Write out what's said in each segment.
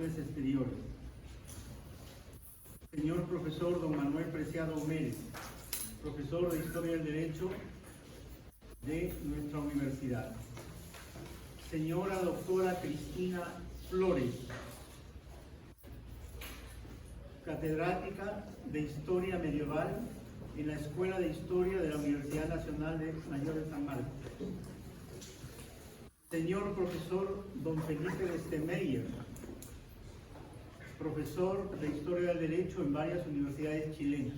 Relaciones Exteriores. Señor profesor don Manuel Preciado Mérez, profesor de Historia del Derecho de nuestra universidad. Señora doctora Cristina Flores, catedrática de Historia Medieval en la Escuela de Historia de la Universidad Nacional Mayor de San Marcos. Señor profesor don Felipe de Stemeyer, profesor de Historia del Derecho en varias universidades chilenas.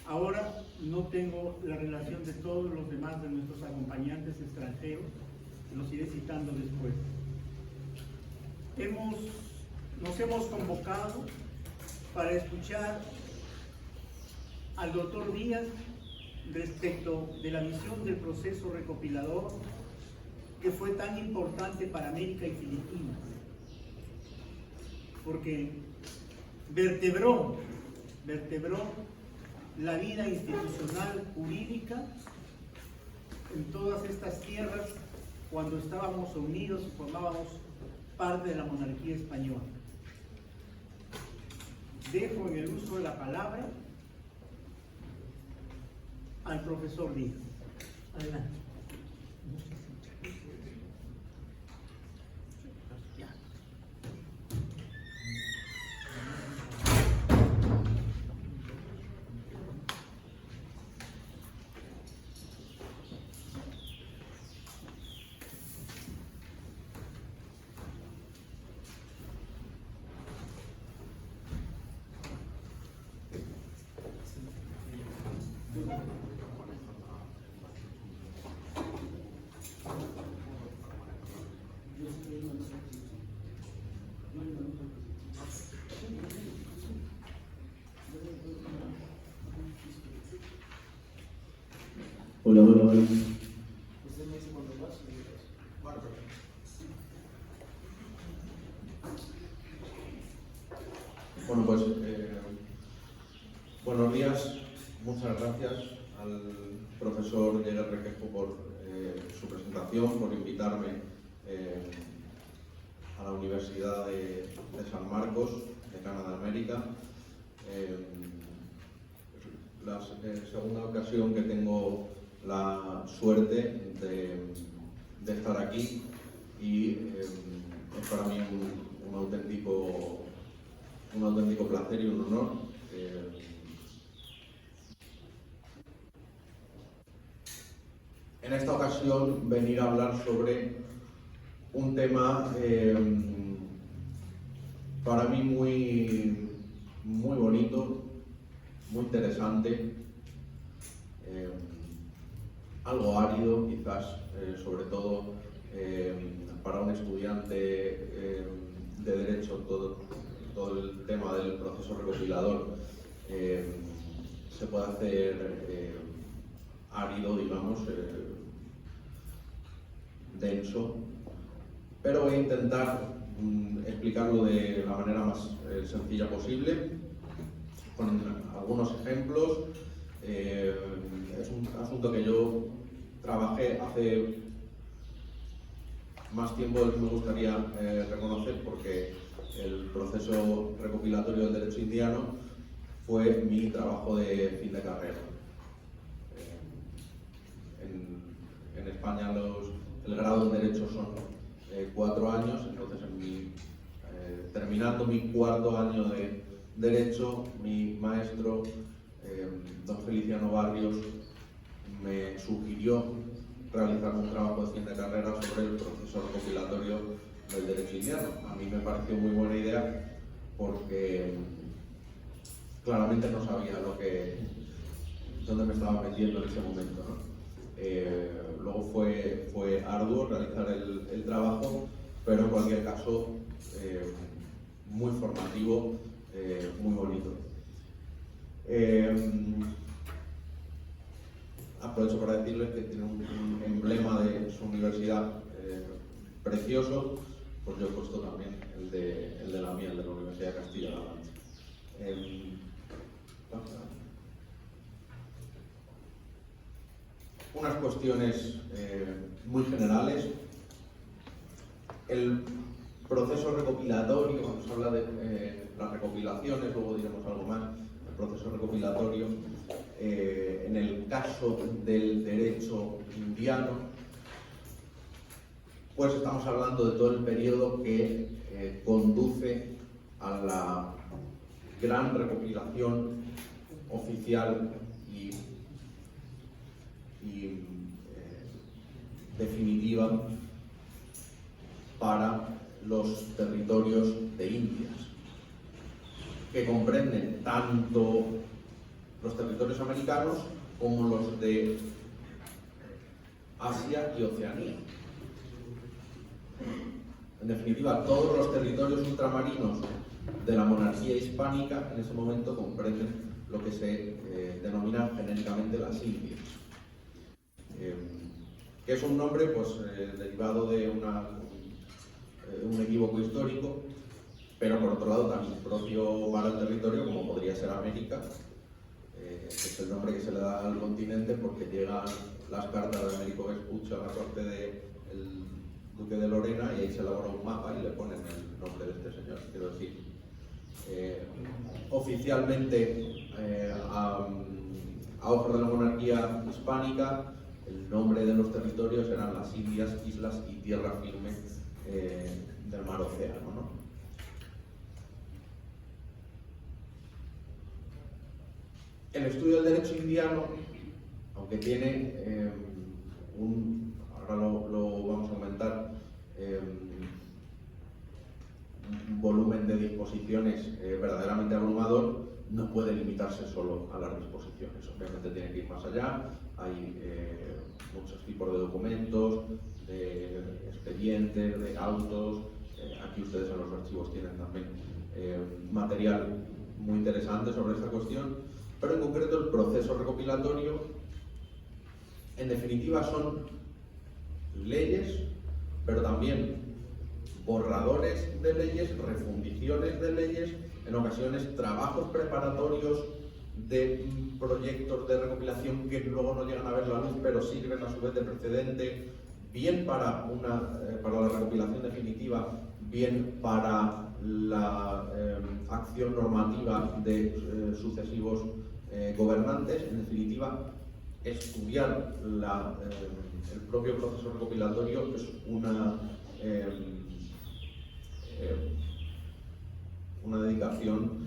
Ahora no tengo la relación de todos los demás de nuestros acompañantes extranjeros, los iré citando después. Nos hemos convocado para escuchar al doctor Díaz respecto de la visión del proceso recopilador que fue tan importante para América y Filipinas, porque vertebró la vida institucional jurídica en todas estas tierras cuando estábamos unidos y formábamos parte de la monarquía española. Dejo en el uso de la palabra al profesor Díaz. Adelante. Hola. Bueno, pues buenos días. Muchas gracias al profesor Lleguer Requejo por su presentación, por invitarme a la Universidad de San Marcos, Decana de América. La segunda ocasión que tengo la suerte de estar aquí y es para mí un auténtico placer y un honor. En esta ocasión venir a hablar sobre un tema para mí muy bonito, muy interesante, algo árido quizás, sobre todo para un estudiante de Derecho, todo el tema del proceso recopilador se puede hacer árido, digamos, denso, pero voy a intentar explicarlo de la manera más sencilla posible, con algunos ejemplos. Es un asunto que yo trabajé hace más tiempo del que me gustaría reconocer, porque el proceso recopilatorio del derecho indiano fue mi trabajo de fin de carrera. En España el grado en Derecho son 4 años, entonces terminando mi 4º año de Derecho, mi maestro, don Feliciano Barrios, me sugirió realizar un trabajo de fin de carrera sobre el proceso recopilatorio del derecho indiano. A mí me pareció muy buena idea porque claramente no sabía dónde me estaba metiendo en ese momento, ¿no? Luego fue arduo realizar el trabajo, pero en cualquier caso muy formativo, muy bonito. Aprovecho para decirles que tiene un emblema de su universidad precioso, pues yo he puesto también el de la mía, el de la Universidad de Castilla-La Mancha. Unas cuestiones muy generales. El proceso recopilatorio, cuando se habla de las recopilaciones, luego diremos algo más, el proceso recopilatorio, en el caso del derecho indiano, pues estamos hablando de todo el periodo que conduce a la gran recopilación oficial y definitiva para los territorios de Indias, que comprenden tanto los territorios americanos como los de Asia y Oceanía. En definitiva, todos los territorios ultramarinos de la monarquía hispánica en ese momento comprenden lo que se denomina genéricamente las Indias, que es un nombre pues, derivado de un equívoco histórico, pero por otro lado también propio para el territorio, como podría ser América, que es el nombre que se le da al continente porque llegan las cartas de Américo Vespucci a la corte del duque de Lorena y ahí se elabora un mapa y le ponen el nombre de este señor. Quiero decir, oficialmente a ojos de la monarquía hispánica, el nombre de los territorios eran las Indias, islas y tierra firme del mar Océano, ¿no? El estudio del derecho indiano, aunque tiene ahora lo vamos a aumentar, un volumen de disposiciones verdaderamente abrumador, no puede limitarse solo a las disposiciones. Obviamente tiene que ir más allá. Hay muchos tipos de documentos, de expedientes, de autos. Aquí ustedes en los archivos tienen también material muy interesante sobre esta cuestión, pero en concreto el proceso recopilatorio, en definitiva, son leyes, pero también borradores de leyes, refundiciones de leyes, en ocasiones trabajos preparatorios de proyectos de recopilación que luego no llegan a ver la luz, pero sirven a su vez de precedente, bien para la recopilación definitiva, bien para la acción normativa de sucesivos gobernantes. En definitiva, estudiar el propio proceso recopilatorio es una dedicación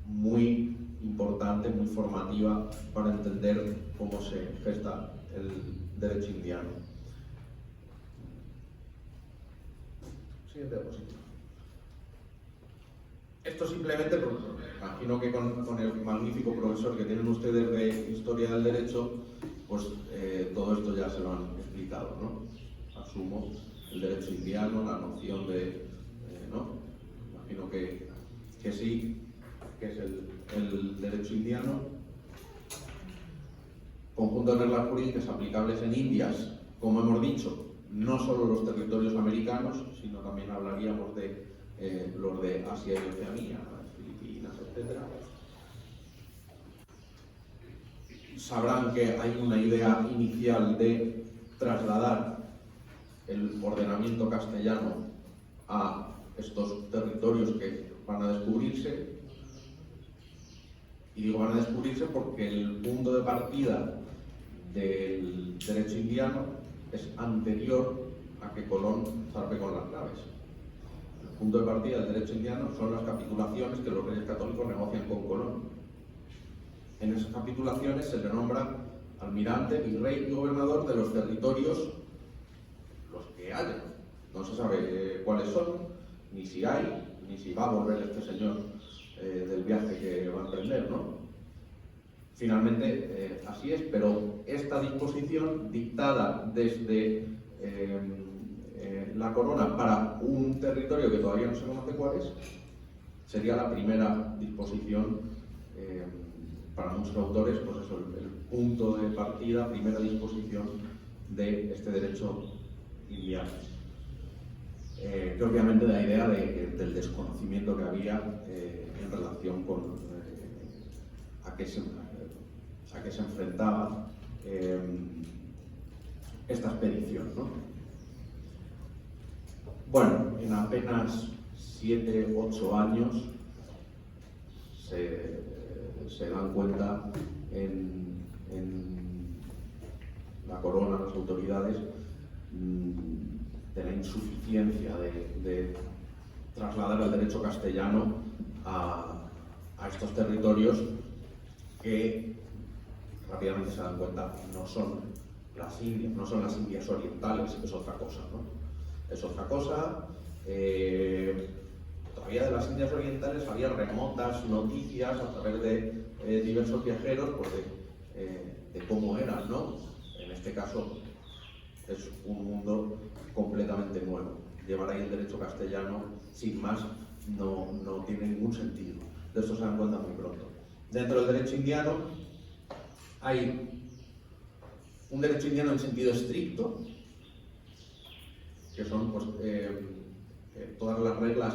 muy importante, muy formativa para entender cómo se gesta el derecho indiano. Siguiente diapositiva. Esto simplemente, porque imagino que con el magnífico profesor que tienen ustedes de Historia del Derecho, pues todo esto ya se lo han explicado, ¿no? Asumo el derecho indiano, la noción de, ¿no? Imagino que sí, que es el derecho indiano, conjunto de reglas jurídicas aplicables en Indias, como hemos dicho, no solo los territorios americanos, sino también hablaríamos de los de Asia y Oceanía, las Filipinas, etc. Sabrán que hay una idea inicial de trasladar el ordenamiento castellano a estos territorios que van a descubrirse. Y digo van a descubrirse porque el punto de partida del derecho indiano es anterior a que Colón zarpe con las naves. El punto de partida del derecho indiano son las capitulaciones que los reyes católicos negocian con Colón. En esas capitulaciones se le nombra almirante, virrey y gobernador de los territorios, los que haya. No se sabe cuáles son, ni si hay, ni si va a volver este señor del viaje que va a emprender, ¿no? Finalmente, así es, pero esta disposición dictada desde la corona para un territorio que todavía no se conoce cuál es, sería la primera disposición para muchos autores, pues eso, el punto de partida, primera disposición de este derecho indiano. Que obviamente da idea del desconocimiento que había en relación con a qué se enfrentaba esta expedición, ¿no? Bueno, en apenas 7, 8 años se dan cuenta en la corona, las autoridades, de la insuficiencia de trasladar el derecho castellano a estos territorios que rápidamente se dan cuenta no son las Indias, no son las Indias orientales, es otra cosa, ¿no? Es otra cosa. Todavía de las Indias orientales había remotas noticias a través de diversos viajeros pues de cómo eran, ¿no? En este caso es un mundo completamente nuevo. Llevar ahí el derecho castellano sin más no tiene ningún sentido. De esto se dan cuenta muy pronto. Dentro del derecho indiano hay un derecho indiano en sentido estricto, que son pues, todas las reglas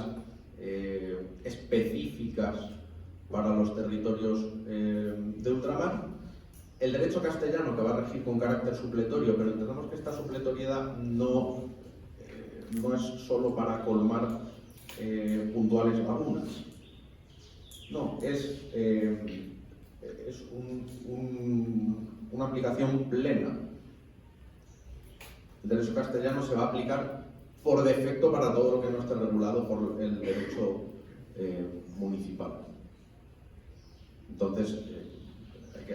específicas para los territorios de ultramar. El derecho castellano, que va a regir con carácter supletorio, pero entendemos que esta supletoriedad no es solo para colmar puntuales lagunas. No, es una aplicación plena. El derecho castellano se va a aplicar por defecto para todo lo que no esté regulado por el derecho municipal. Entonces,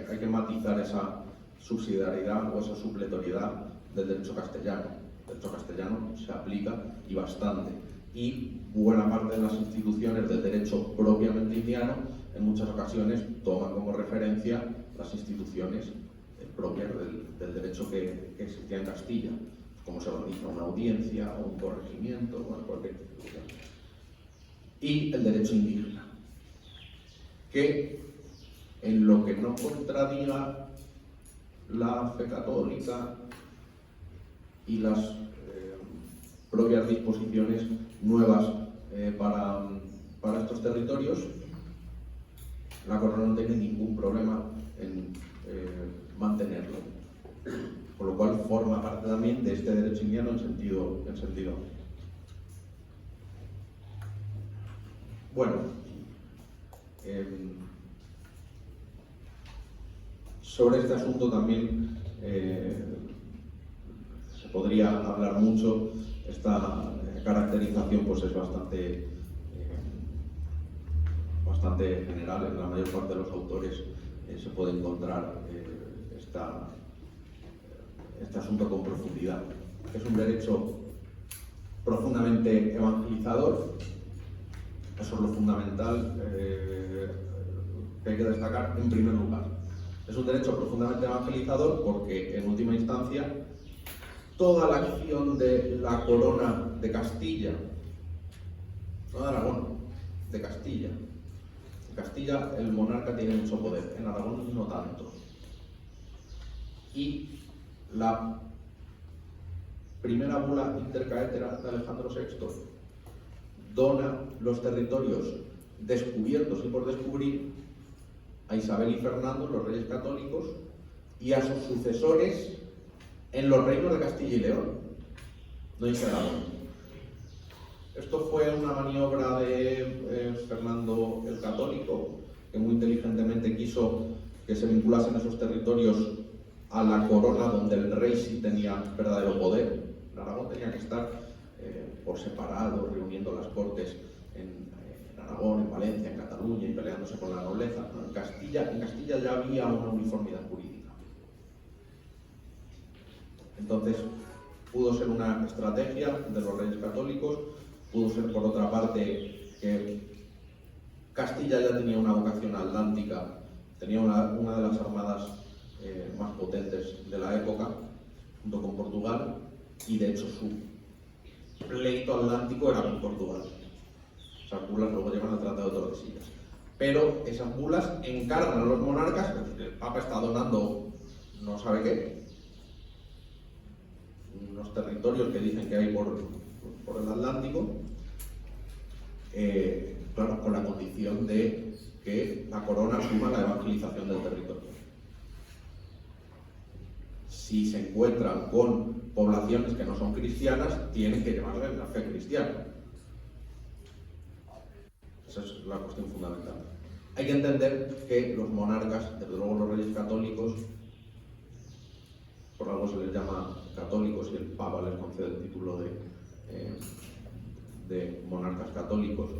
hay que matizar esa subsidiariedad o esa supletoriedad del derecho castellano. El derecho castellano se aplica y bastante. Y buena parte de las instituciones del derecho propiamente indiano en muchas ocasiones toman como referencia las instituciones propias del derecho que existía en Castilla, como se organiza una audiencia o un corregimiento, bueno, cualquier institución. Y el derecho indígena, que en lo que no contradiga la fe católica y las propias disposiciones nuevas para estos territorios, la corona no tiene ningún problema en mantenerlo, con lo cual forma parte también de este derecho indiano en sentido. Bueno, sobre este asunto también se podría hablar mucho. Esta caracterización pues es bastante general. En la mayor parte de los autores se puede encontrar este asunto con profundidad. Es un derecho profundamente evangelizador. Eso es lo fundamental que hay que destacar en primer lugar. Es un derecho profundamente evangelizador porque, en última instancia, toda la acción de la corona de Castilla, no de Aragón, de Castilla. En Castilla el monarca tiene mucho poder, en Aragón no tanto. Y la primera bula intercaetera de Alejandro VI dona los territorios descubiertos y por descubrir a Isabel y Fernando, los reyes católicos, y a sus sucesores en los reinos de Castilla y León, no dice Aragón. Esto fue una maniobra de Fernando el Católico, que muy inteligentemente quiso que se vinculasen esos territorios a la corona donde el rey sí tenía verdadero poder. En Aragón tenía que estar por separado, reuniendo las cortes en Aragón, en Valencia, en Cataluña y peleándose con la nobleza. ¿No? En Castilla ya había una uniformidad jurídica. Entonces, pudo ser una estrategia de los reyes católicos, pudo ser, por otra parte, que Castilla ya tenía una vocación atlántica, tenía una de las armadas más potentes de la época, junto con Portugal, y de hecho su pleito atlántico era con Portugal. Esas bulas luego llevan al Tratado de Tordesillas. Pero esas bulas encargan a los monarcas, es decir, el Papa está donando no sabe qué, unos territorios que dicen que hay por el Atlántico, claro, con la condición de que la corona asuma la evangelización del territorio. Si se encuentran con poblaciones que no son cristianas tienen que llevarle la fe cristiana. Esa es la cuestión fundamental. Hay que entender que los monarcas, desde luego los reyes católicos, por algo se les llama católicos y el Papa les concede el título de monarcas católicos.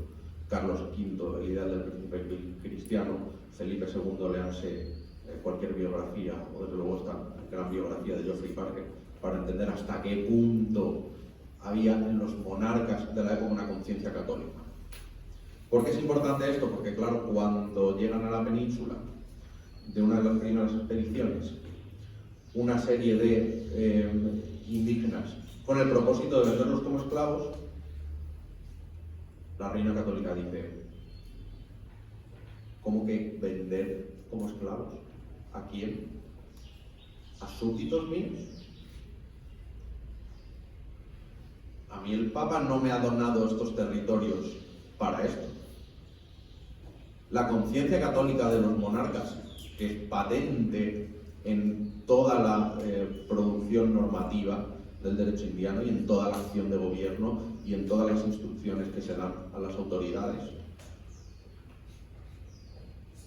Carlos V, el ideal del príncipe cristiano, Felipe II, léanse cualquier biografía, o desde luego esta gran biografía de Geoffrey Parker, para entender hasta qué punto había en los monarcas de la época una conciencia católica. ¿Por qué es importante esto? Porque claro, cuando llegan a la península de una de las primeras expediciones, una serie de indígenas con el propósito de venderlos como esclavos, la reina católica dice: ¿cómo que vender como esclavos? ¿A quién? ¿A súbditos míos? A mí el Papa no me ha donado estos territorios para esto. La conciencia católica de los monarcas, que es patente en toda la producción normativa del derecho indiano y en toda la acción de gobierno y en todas las instrucciones que se dan a las autoridades.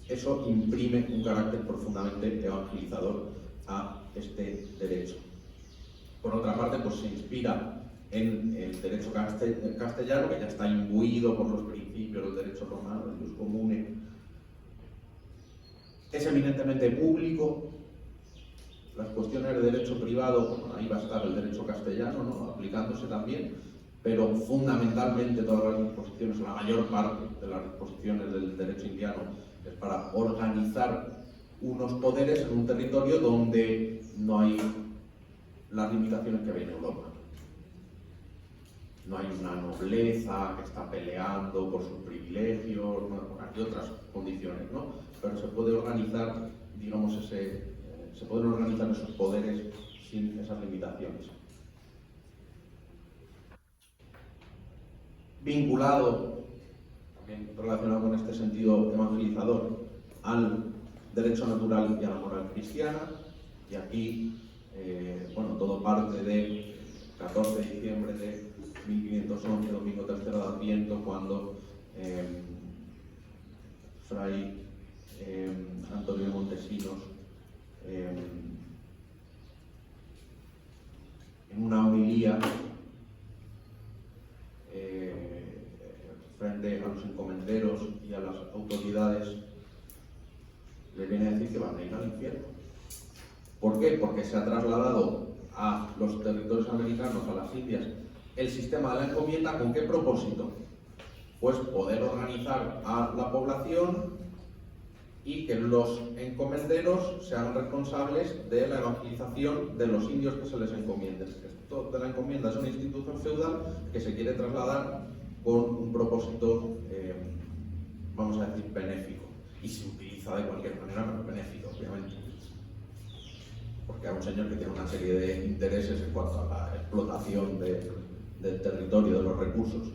Eso imprime un carácter profundamente evangelizador a este derecho. Por otra parte, pues se inspira en el derecho castellano, que ya está imbuido por los principios del derecho romano, del jus comune. Es eminentemente público. Las cuestiones de derecho privado, bueno, ahí va a estar el derecho castellano, ¿no?, aplicándose también, pero fundamentalmente todas las disposiciones, la mayor parte de las disposiciones del derecho indiano, es para organizar unos poderes en un territorio donde no hay las limitaciones que hay en Europa. No hay una nobleza que está peleando por sus privilegios, bueno, hay otras condiciones, ¿no? Pero se puede organizar, digamos, se pueden organizar esos poderes sin esas limitaciones. Vinculado, también relacionado con este sentido evangelizador, al derecho natural y a la moral cristiana, y aquí, bueno, todo parte del 14 de diciembre de 1511, domingo tercero de Adviento, cuando Fray Antonio de Montesinos, en una homilía frente a los encomenderos y a las autoridades, le viene a decir que van a ir al infierno. ¿Por qué? Porque se ha trasladado a los territorios americanos, a las Indias, el sistema de la encomienda. ¿Con qué propósito? Pues poder organizar a la población y que los encomenderos se hagan responsables de la evangelización de los indios que se les encomienden. Esto de la encomienda es una institución feudal que se quiere trasladar con un propósito, vamos a decir, benéfico. Y se utiliza de cualquier manera, pero benéfico, obviamente. Porque hay un señor que tiene una serie de intereses en cuanto a la explotación del territorio, de los recursos.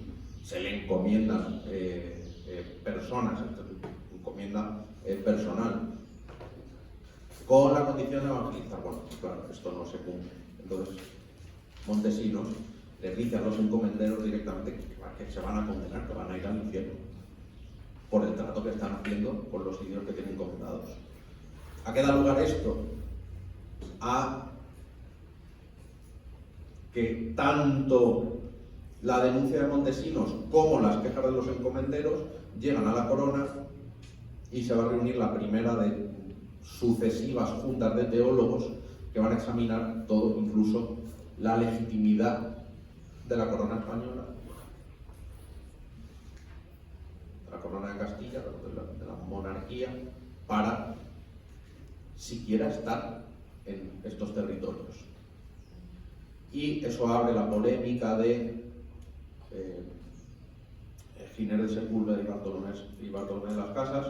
Se le encomiendan personas, encomienda personal, con la condición de evangelizar. Bueno, claro, esto no se cumple. Entonces, Montesinos les dice a los encomenderos directamente que se van a condenar, que van a ir al infierno, por el trato que están haciendo con los indios que tienen encomendados. ¿A qué da lugar esto? A que tanto la denuncia de Montesinos como las quejas de los encomenderos llegan a la corona y se va a reunir la primera de sucesivas juntas de teólogos que van a examinar todo, incluso la legitimidad de la corona española, de la corona de Castilla, de la monarquía, para siquiera estar en estos territorios. Y eso abre la polémica de Giner de Sepúlveda y Bartolomé de las Casas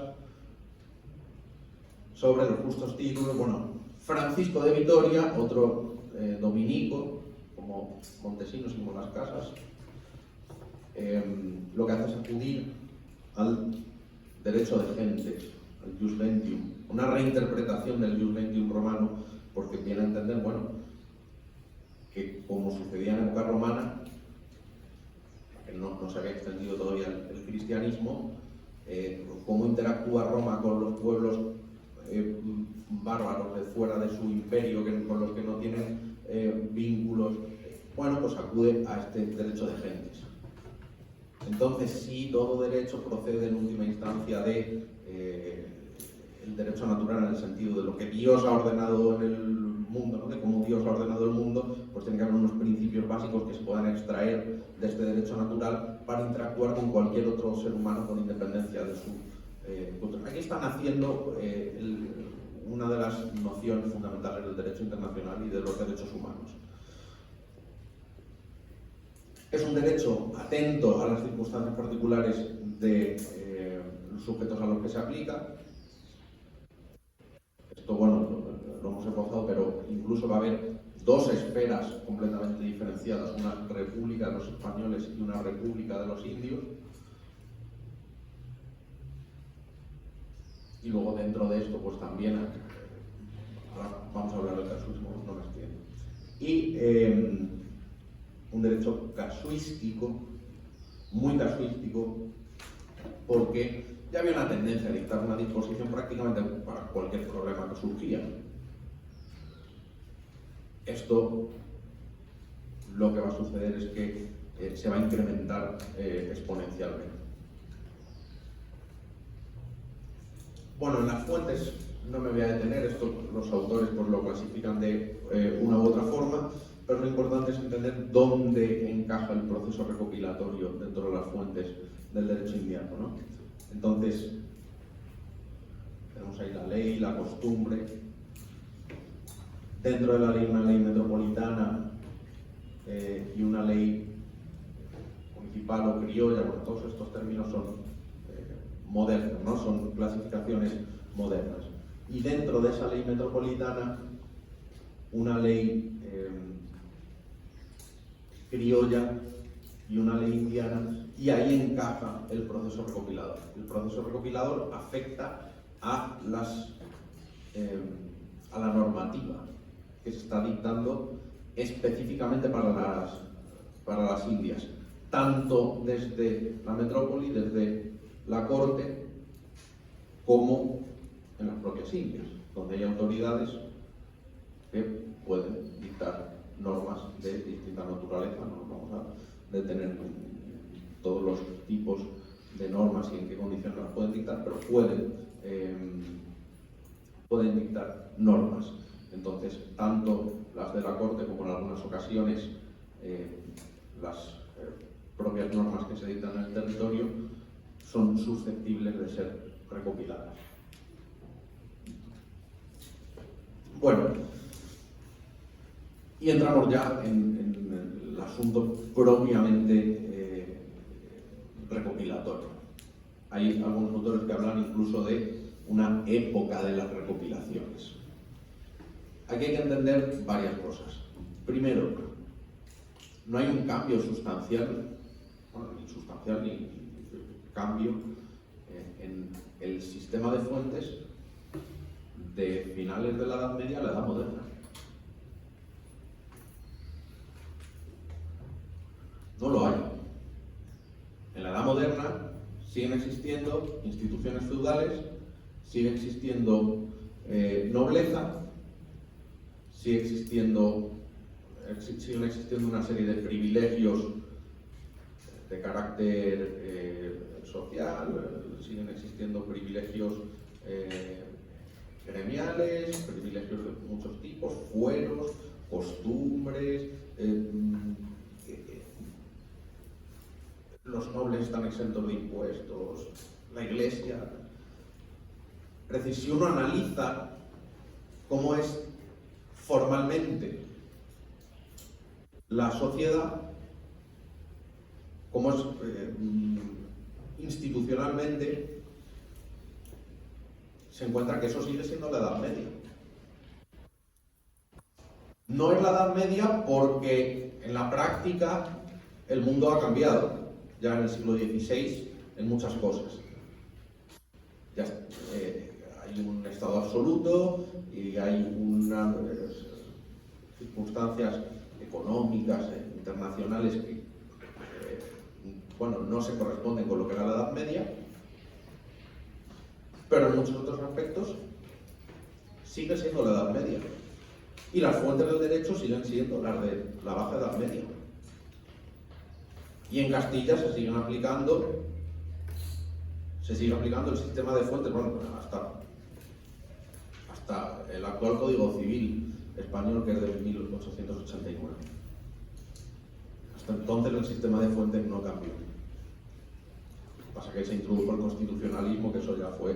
sobre los justos títulos. Bueno, Francisco de Vitoria, otro dominico, como Montesinos y como las Casas, lo que hace es acudir al derecho de gentes, al Jus Gentium, una reinterpretación del Jus Gentium romano, porque viene a entender, bueno, que, como sucedía en época romana, que no se había extendido todavía el cristianismo, cómo interactúa Roma con los pueblos bárbaros de fuera de su imperio, con los que no tienen vínculos, bueno, pues acude a este derecho de gentes. Entonces, sí, todo derecho procede en última instancia de el derecho natural, en el sentido de lo que Dios ha ordenado en el mundo, ¿no? De cómo Dios ha ordenado el mundo, pues tiene que haber unos principios básicos que se puedan extraer de este derecho natural para interactuar con cualquier otro ser humano con independencia de su cultura. Aquí están haciendo una de las nociones fundamentales del derecho internacional y de los derechos humanos. Es un derecho atento a las circunstancias particulares de los sujetos a los que se aplica. Esto, bueno, lo hemos esbozado, pero incluso va a haber dos esferas completamente diferenciadas, una república de los españoles y una república de los indios. Y luego dentro de esto, pues también, ahora vamos a hablar del casuismo, no me extiendo. Y un derecho casuístico, muy casuístico, porque ya había una tendencia a dictar una disposición prácticamente para cualquier problema que surgía. Esto, lo que va a suceder es que se va a incrementar exponencialmente. Bueno, en las fuentes no me voy a detener, esto los autores pues lo clasifican de una u otra forma, pero lo importante es entender dónde encaja el proceso recopilatorio dentro de las fuentes del derecho indiano, ¿no? Entonces, tenemos ahí la ley, la costumbre. Dentro de la ley, una ley metropolitana y una ley municipal o criolla. Bueno, todos estos términos son modernos, ¿no? Son clasificaciones modernas. Y dentro de esa ley metropolitana, una ley criolla y una ley indiana, y ahí encaja el proceso recopilador. El proceso recopilador afecta a la normativa que se está dictando específicamente para las Indias, tanto desde la metrópoli, desde la corte, como en las propias Indias, donde hay autoridades que pueden dictar normas de distinta naturaleza. No nos vamos a detener en todos los tipos de normas y en qué condiciones las pueden dictar, pero pueden dictar normas. Entonces, tanto las de la corte como en algunas ocasiones las propias normas que se dictan en el territorio son susceptibles de ser recopiladas. Bueno, y entramos ya en el asunto propiamente recopilatorio. Hay algunos autores que hablan incluso de una época de las recopilaciones. Aquí hay que entender varias cosas. Primero, no hay un cambio sustancial, bueno, ni sustancial ni cambio en el sistema de fuentes de finales de la Edad Media a la Edad Moderna. No lo hay. En la Edad Moderna siguen existiendo instituciones feudales, sigue existiendo nobleza, siguen existiendo una serie de privilegios de carácter social, siguen existiendo privilegios gremiales, privilegios de muchos tipos, fueros, costumbres. Los nobles están exentos de impuestos, la Iglesia. Es decir, si uno analiza cómo es formalmente la sociedad, cómo es institucionalmente, se encuentra que eso sigue siendo la Edad Media. No es la Edad Media porque en la práctica el mundo ha cambiado ya en el siglo XVI en muchas cosas. Ya hay un estado absoluto y hay unas circunstancias económicas, internacionales, que bueno, no se corresponden con lo que era la Edad Media, pero en muchos otros aspectos sigue siendo la Edad Media. Y las fuentes del derecho siguen siendo las de la Baja Edad Media. Y en Castilla se sigue aplicando el sistema de fuentes, bueno, hasta el actual Código Civil español, que es de 1889. Hasta entonces el sistema de fuentes no cambió. Pasa que se introdujo el constitucionalismo, que eso ya fue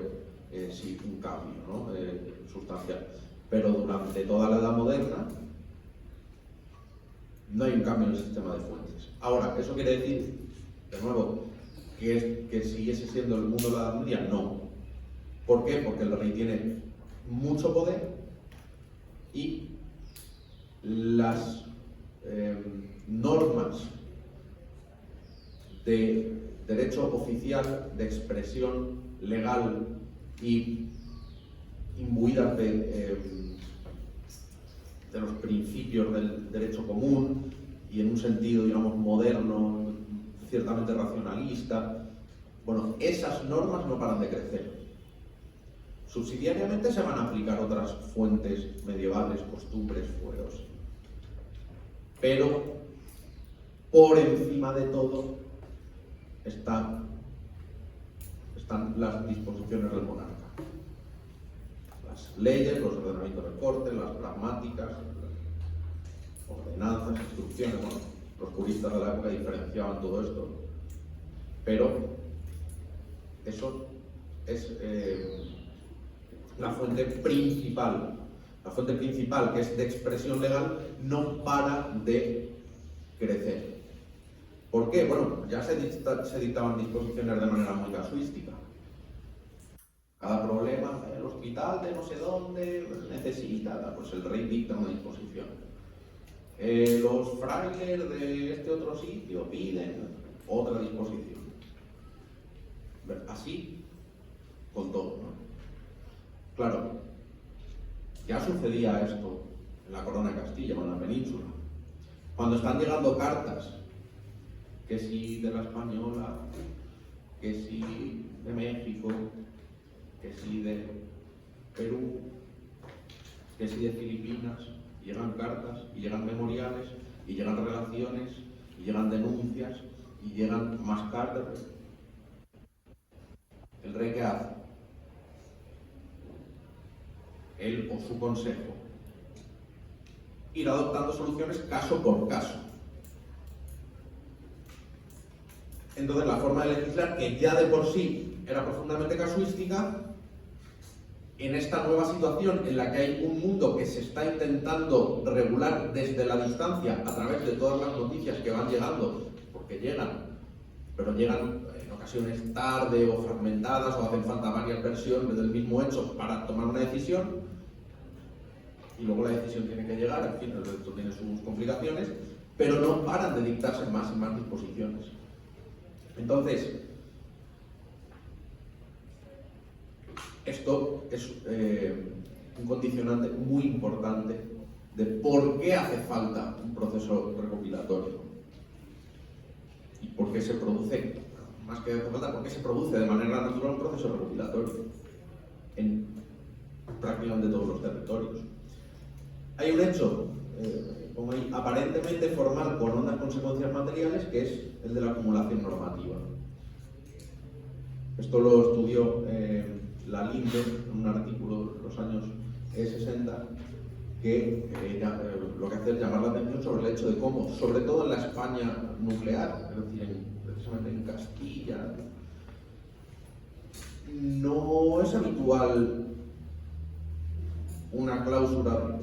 sí un cambio, ¿no? Sustancial. Pero durante toda la Edad Moderna no hay un cambio en el sistema de fuentes. Ahora, ¿eso quiere decir, de nuevo, que siguiese siendo el mundo de la Edad Media? No. ¿Por qué? Porque el rey tiene mucho poder y las normas de derecho oficial, de expresión legal y imbuidas de los principios del derecho común y en un sentido, digamos, moderno, ciertamente racionalista, bueno, esas normas no paran de crecer. Subsidiariamente se van a aplicar otras fuentes medievales, costumbres, fueros. Pero por encima de todo están las disposiciones del monarca. Las leyes, los ordenamientos de corte, las pragmáticas, las ordenanzas, instrucciones. Bueno, los juristas de la época diferenciaban todo esto. Pero eso es la fuente principal. La fuente principal, que es de expresión legal, no para de crecer. ¿Por qué? Bueno, ya se dictaban disposiciones de manera muy casuística. Cada problema, el hospital de no sé dónde necesita, pues el rey dicta una disposición. Los frailes de este otro sitio piden otra disposición. Así con todo, ¿no? Claro, ya sucedía esto en la Corona de Castilla o en la península. Cuando están llegando cartas, que si de la Española, que si de México, que si de Perú, que si de Filipinas, llegan cartas y llegan memoriales y llegan relaciones y llegan denuncias y llegan más cartas. ¿El rey qué hace? Él o su consejo ir adoptando soluciones caso por caso. Entonces la forma de legislar, que ya de por sí era profundamente casuística, en esta nueva situación en la que hay un mundo que se está intentando regular desde la distancia a través de todas las noticias que van llegando, porque llegan, pero llegan en ocasiones tarde o fragmentadas o hacen falta varias versiones del mismo hecho para tomar una decisión, y luego la decisión tiene que llegar, en fin, el resto tiene sus complicaciones, pero no paran de dictarse más y más disposiciones. Entonces, esto es un condicionante muy importante de por qué hace falta un proceso recopilatorio y por qué se produce, más que hace falta, por qué se produce de manera natural un proceso recopilatorio en prácticamente todos los territorios. Hay un hecho aparentemente formal con hondas consecuencias materiales, que es el de la acumulación normativa. Esto lo estudió la Linde en un artículo de los años 60, que lo que hace es llamar la atención sobre el hecho de cómo, sobre todo en la España nuclear, es decir, precisamente en Castilla, no es habitual una cláusula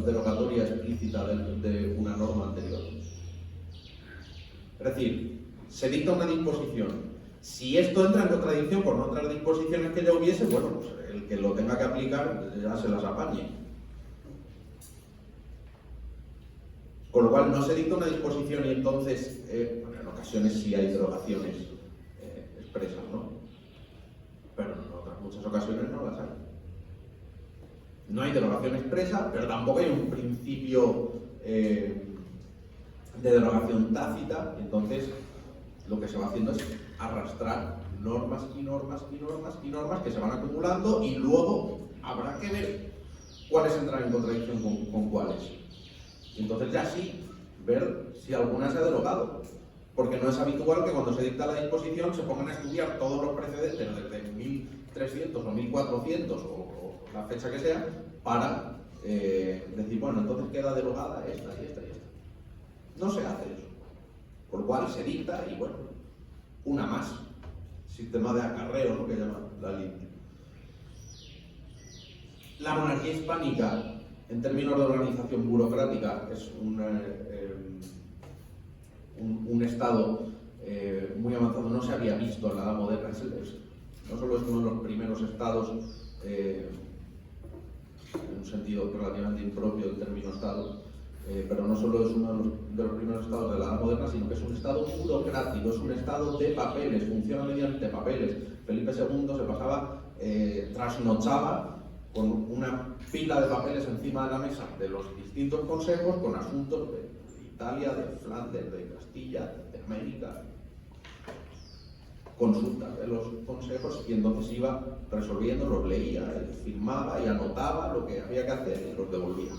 derogatoria explícita de una norma anterior. Es decir, se dicta una disposición. Si esto entra en contradicción con otras disposiciones que ya hubiese, bueno, pues el que lo tenga que aplicar ya se las apañe. Con lo cual no se dicta una disposición y entonces, en ocasiones sí hay derogaciones expresas, ¿no? Pero en otras muchas ocasiones no las hay. No hay derogación expresa, pero tampoco hay un principio de derogación tácita. Entonces lo que se va haciendo es arrastrar normas y normas y normas y normas que se van acumulando, y luego habrá que ver cuáles entran en contradicción con cuáles. Y entonces ya sí, ver si alguna se ha derogado. Porque no es habitual que cuando se dicta la disposición se pongan a estudiar todos los precedentes desde 1300 o 1400 o la fecha que sea, para decir, bueno, entonces queda derogada esta y esta y esta. No se hace eso. Por lo cual se dicta y, bueno, una más. Sistema de acarreo, ¿no?, que llama la ley. La monarquía hispánica, en términos de organización burocrática, es un estado muy avanzado. No se había visto en la Edad Moderna. No solo es uno de los primeros estados, en un sentido relativamente impropio del término estado, pero no solo es uno de los primeros estados de la Edad Moderna, sino que es un estado burocrático, es un estado de papeles, funciona mediante papeles. Felipe II se pasaba, trasnochaba con una pila de papeles encima de la mesa de los distintos consejos, con asuntos de Italia, de Flandes, de Castilla, de América, consultas de los consejos, y entonces iba resolviendo, los leía, firmaba y anotaba lo que había que hacer y los devolvía.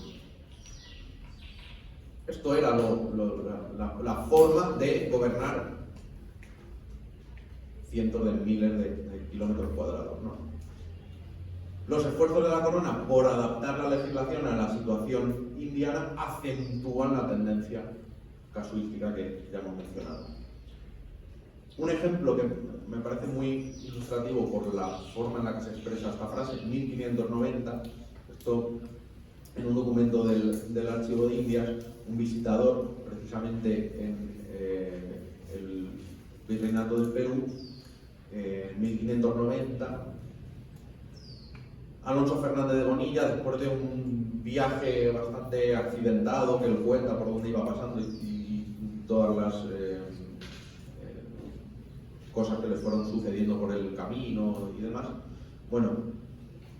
Esto era la forma de gobernar cientos de miles de kilómetros cuadrados, ¿no? Los esfuerzos de la corona por adaptar la legislación a la situación indiana acentúan la tendencia casuística que ya hemos mencionado. Un ejemplo que me parece muy ilustrativo por la forma en la que se expresa esta frase: 1590, esto en un documento del Archivo de Indias, un visitador precisamente en el Virreinato del Perú, en 1590, Alonso Fernández de Bonilla, después de un viaje bastante accidentado, que él cuenta por dónde iba pasando y todas las cosas que le fueron sucediendo por el camino y demás, bueno,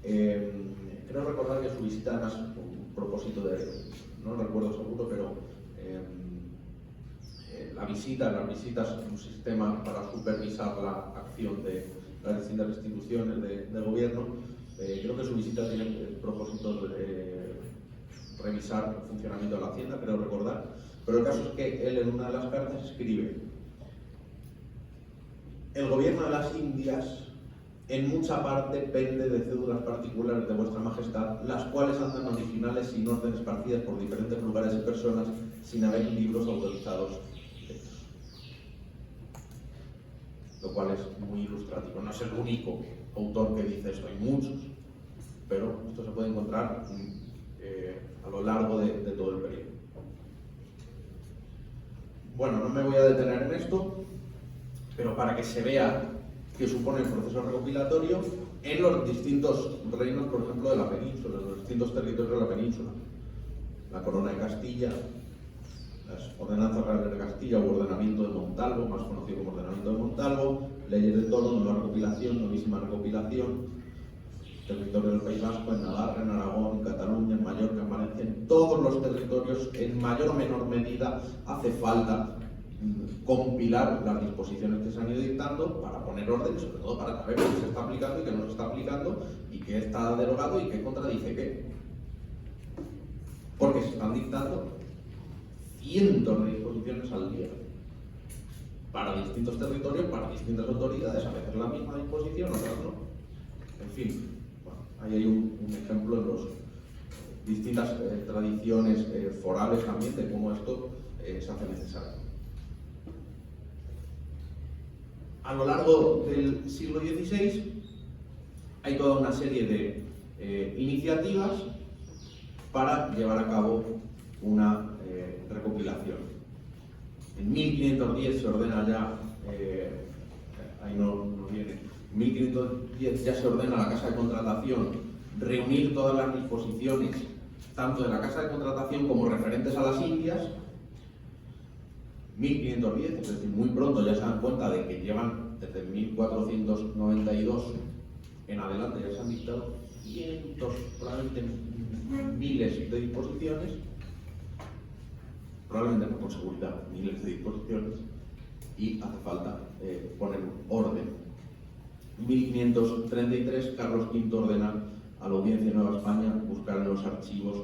creo recordar que su visita, además, un propósito de, no recuerdo seguro, pero las visitas, un sistema para supervisar la acción de las distintas instituciones de gobierno. Creo que su visita tiene el propósito de revisar el funcionamiento de la Hacienda, creo recordar, pero el caso es que él en una de las cartas escribe: el gobierno de las Indias en mucha parte pende de cédulas particulares de vuestra majestad, las cuales andan originales sin orden esparcidas por diferentes lugares y personas, sin haber libros autorizados de ellos. Lo cual es muy ilustrativo. No es el único autor que dice esto, hay muchos, pero esto se puede encontrar a lo largo de todo el periodo. Bueno, no me voy a detener en esto, pero para que se vea qué supone el proceso recopilatorio en los distintos reinos, por ejemplo, de la península, en los distintos territorios de la península. La Corona de Castilla, las ordenanzas reales de Castilla o ordenamiento de Montalvo, más conocido como ordenamiento de Montalvo, leyes de Toro, nueva recopilación, novísima recopilación, territorio del País Vasco, en Navarra, en Aragón, en Cataluña, en Mallorca, en Valencia, en todos los territorios, en mayor o menor medida, hace falta compilar las disposiciones que se han ido dictando para poner orden y sobre todo para saber qué se está aplicando y qué no se está aplicando y qué está derogado y qué contradice qué. Porque se están dictando cientos de disposiciones al día para distintos territorios, para distintas autoridades, a veces la misma disposición, otras no. En fin, bueno, ahí hay un ejemplo en las distintas tradiciones forales también de cómo esto se hace necesario. A lo largo del siglo XVI hay toda una serie de iniciativas para llevar a cabo una recopilación. En 1510 se ordena ya, ahí no viene, en 1510 ya se ordena la Casa de Contratación reunir todas las disposiciones, tanto de la Casa de Contratación como referentes a las Indias. 1510, es decir, muy pronto ya se dan cuenta de que llevan desde 1492 en adelante, ya se han dictado cientos, probablemente miles de disposiciones. probablemente no con seguridad, miles de disposiciones, y hace falta poner orden. En 1533, Carlos V ordena a la Audiencia de Nueva España buscar en los archivos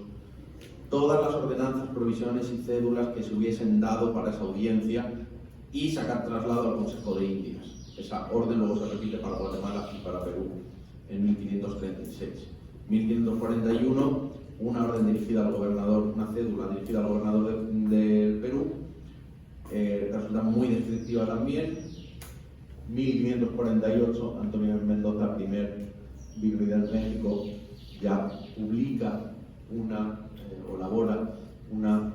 todas las ordenanzas, provisiones y cédulas que se hubiesen dado para esa audiencia y sacar traslado al Consejo de Indias. Esa orden luego se repite para Guatemala y para Perú en 1536. 1541, una orden dirigida al gobernador, una cédula dirigida al gobernador del Perú, resulta muy descriptiva también. 1548, Antonio Mendoza, primer virrey de México, ya publica o elabora una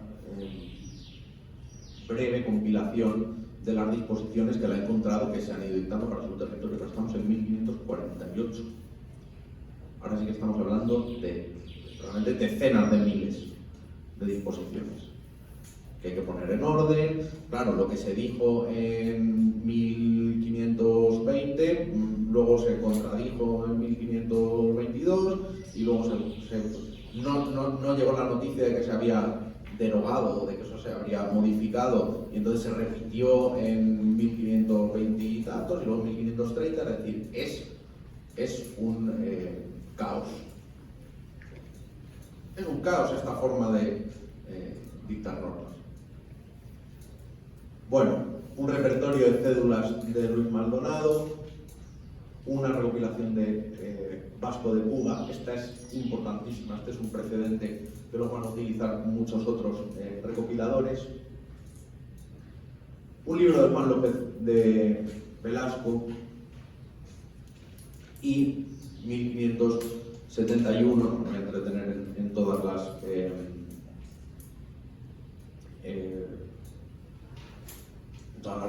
breve compilación de las disposiciones que le ha encontrado que se han ido dictando para su territorio, pero estamos en 1548. Ahora sí que estamos hablando de realmente decenas de miles de disposiciones que hay que poner en orden. Claro, lo que se dijo en 1520, luego se contradijo en 1522 y luego no llegó la noticia de que se había derogado o de que eso se habría modificado, y entonces se repitió en 1520 y tantos y luego en 1530, es decir, es un caos. Es un caos esta forma de dictar normas. Bueno, un repertorio de cédulas de Luis Maldonado, una recopilación de Vasco de Puga. Esta es importantísima, este es un precedente que lo van a utilizar muchos otros recopiladores. Un libro de Juan López de Velasco y 1571, no me voy a entretener en todas las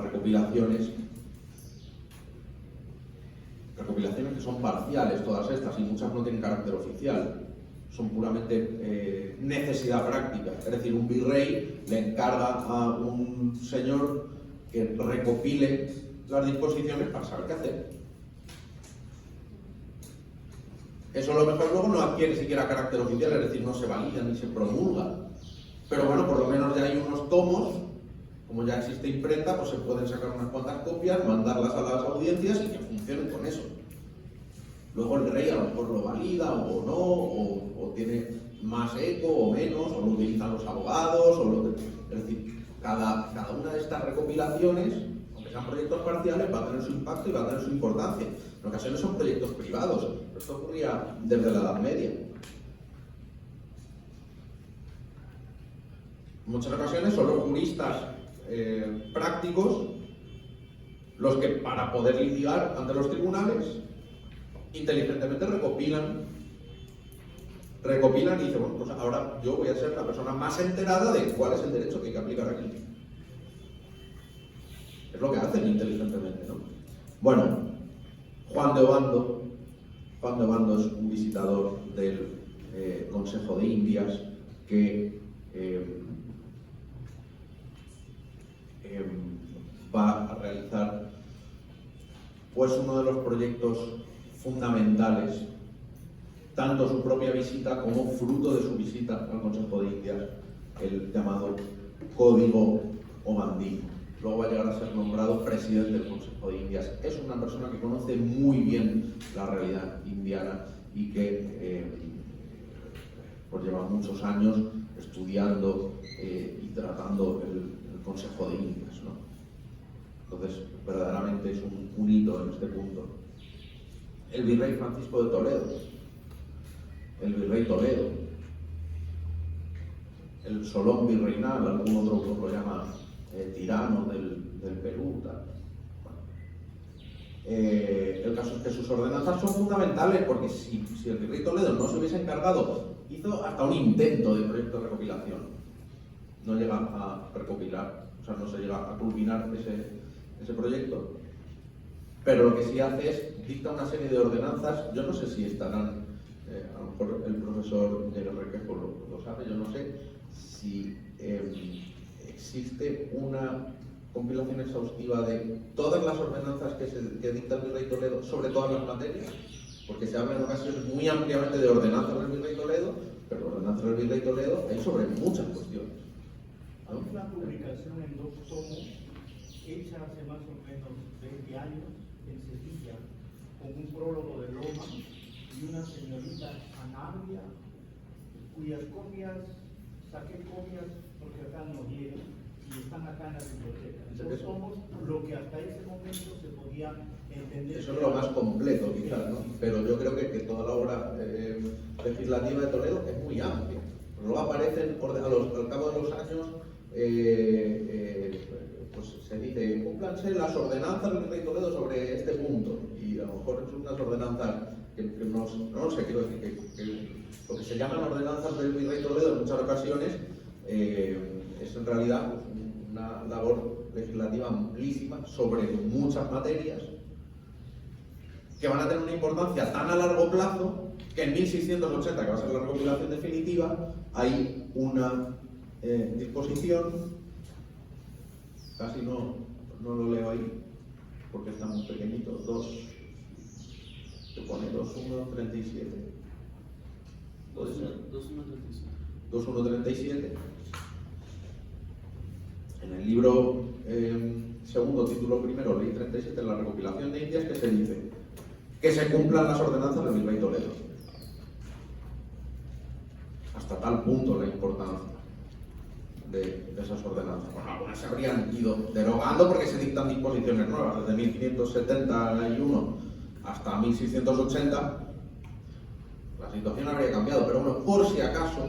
recopilaciones que son parciales todas estas, y muchas no tienen carácter oficial, son puramente necesidad práctica. Es decir, un virrey le encarga a un señor que recopile las disposiciones para saber qué hacer. Eso a lo mejor luego no adquiere siquiera carácter oficial, es decir, no se valida ni se promulga, pero bueno, por lo menos ya hay unos tomos. Como ya existe imprenta, pues se pueden sacar unas cuantas copias, mandarlas a las audiencias y que funcionen con eso. Luego el rey a lo mejor lo valida o no, o tiene más eco o menos, o lo utilizan los abogados, es decir, cada una de estas recopilaciones, aunque sean proyectos parciales, va a tener su impacto y va a tener su importancia. En ocasiones son proyectos privados, pero esto ocurría desde la Edad Media. En muchas ocasiones son los juristas prácticos los que, para poder litigar ante los tribunales, inteligentemente recopilan y dicen, bueno, pues ahora yo voy a ser la persona más enterada de cuál es el derecho que hay que aplicar aquí. Es lo que hacen inteligentemente, ¿no? Bueno, Juan de Obando es un visitador del Consejo de Indias que va a realizar pues uno de los proyectos fundamentales, tanto su propia visita como fruto de su visita al Consejo de Indias, el llamado Código Obandino. Luego va a llegar a ser nombrado presidente del Consejo de Indias. Es una persona que conoce muy bien la realidad indiana y que pues lleva muchos años estudiando y tratando el Consejo de Indias, ¿no? Entonces, verdaderamente es un hito en este punto. El virrey Francisco de Toledo, el virrey Toledo, el Solón virreinal, algún otro autor lo llama tirano del Perú, tal. Bueno. El caso es que sus ordenanzas son fundamentales, porque si el virrey Toledo no se hubiese encargado, hizo hasta un intento de proyecto de recopilación, no llega a recopilar, o sea, no se llega a culminar ese proyecto, pero lo que sí hace es dicta una serie de ordenanzas. Yo no sé si estarán, a lo mejor el profesor Miguel Requejo lo sabe, yo no sé si existe una compilación exhaustiva de todas las ordenanzas que dicta el virrey Toledo sobre todas las materias, porque se habla en ocasiones muy ampliamente de ordenanzas del virrey Toledo, pero ordenanzas del virrey Toledo hay sobre muchas cuestiones, ¿no? una publicación en 2 tomos, hecha hace más o menos 20 años, en Sevilla, con un prólogo de Loma y una señorita Anabria, cuyas copias, saqué copias porque acá no llegan y están acá en la biblioteca. Entonces somos lo que hasta ese momento se podía entender. Eso es lo más completo quizás, ¿no? Pero yo creo que toda la obra legislativa de Toledo es muy amplia. Luego aparecen, al cabo de los años, pues se dice, cúmplanse las ordenanzas del Rey Toledo sobre este punto. Y a lo mejor son unas ordenanzas que no sé, quiero decir que lo que se llaman ordenanzas del Virrey Toledo en muchas ocasiones es en realidad pues, una labor legislativa amplísima sobre muchas materias que van a tener una importancia tan a largo plazo que en 1680, que va a ser la recopilación definitiva, hay una disposición, casi no lo leo ahí porque está muy pequeñito, se pone 2137. ¿Puede ser? 2137. En el libro segundo, título primero, ley 37, la recopilación de Indias, que se dice que se cumplan las ordenanzas del Virrey Toledo. Hasta tal punto la importancia de esas ordenanzas. Bueno, algunas se habrían ido derogando porque se dictan disposiciones nuevas. Desde 1571 hasta 1680 la situación habría cambiado, pero bueno, por si acaso,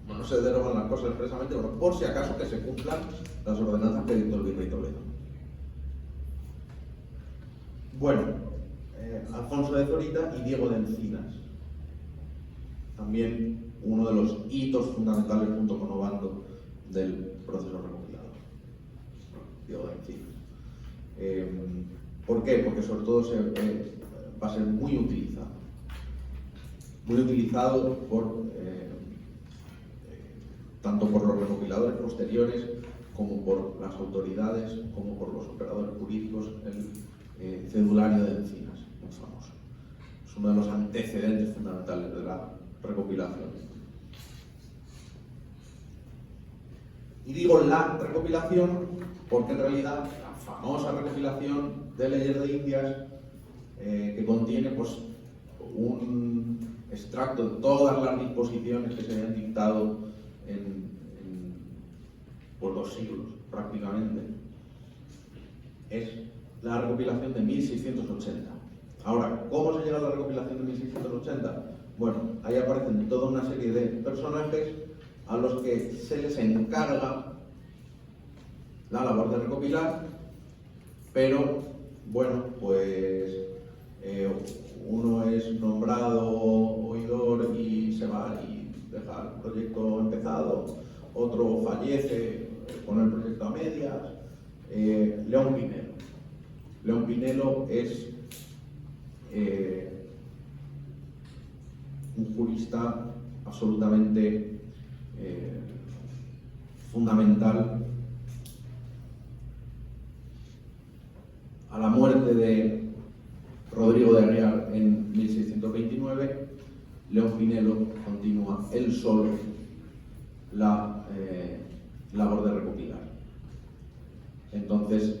no se derogan las cosas expresamente, pero por si acaso que se cumplan las ordenanzas que dictó el Virrey Toledo. Bueno, Alfonso de Zorita y Diego de Encinas. También uno de los hitos fundamentales junto con Obando del proceso recopilador. Diego de Encinas. ¿Por qué? Porque sobre todo va a ser muy utilizado. Muy utilizado tanto por los recopiladores posteriores como por las autoridades, como por los operadores jurídicos, el cedulario de Encinas, muy famoso. Es uno de los antecedentes fundamentales de la recopilación. Y digo la recopilación porque en realidad la famosa recopilación de leyes de Indias que contiene pues, un extracto de todas las disposiciones que se habían dictado por 2 siglos prácticamente, es la recopilación de 1680. Ahora, ¿cómo se llega a la recopilación de 1680? Bueno, ahí aparecen toda una serie de personajes a los que se les encarga la labor de recopilar, pero bueno, pues uno es nombrado oidor y se va y deja el proyecto empezado, otro fallece con el proyecto a medias. León Pinelo. León Pinelo es un jurista absolutamente fundamental. A la muerte de Rodrigo de Aguiar en 1629, León Pinelo continúa él solo la labor de recopilar. Entonces,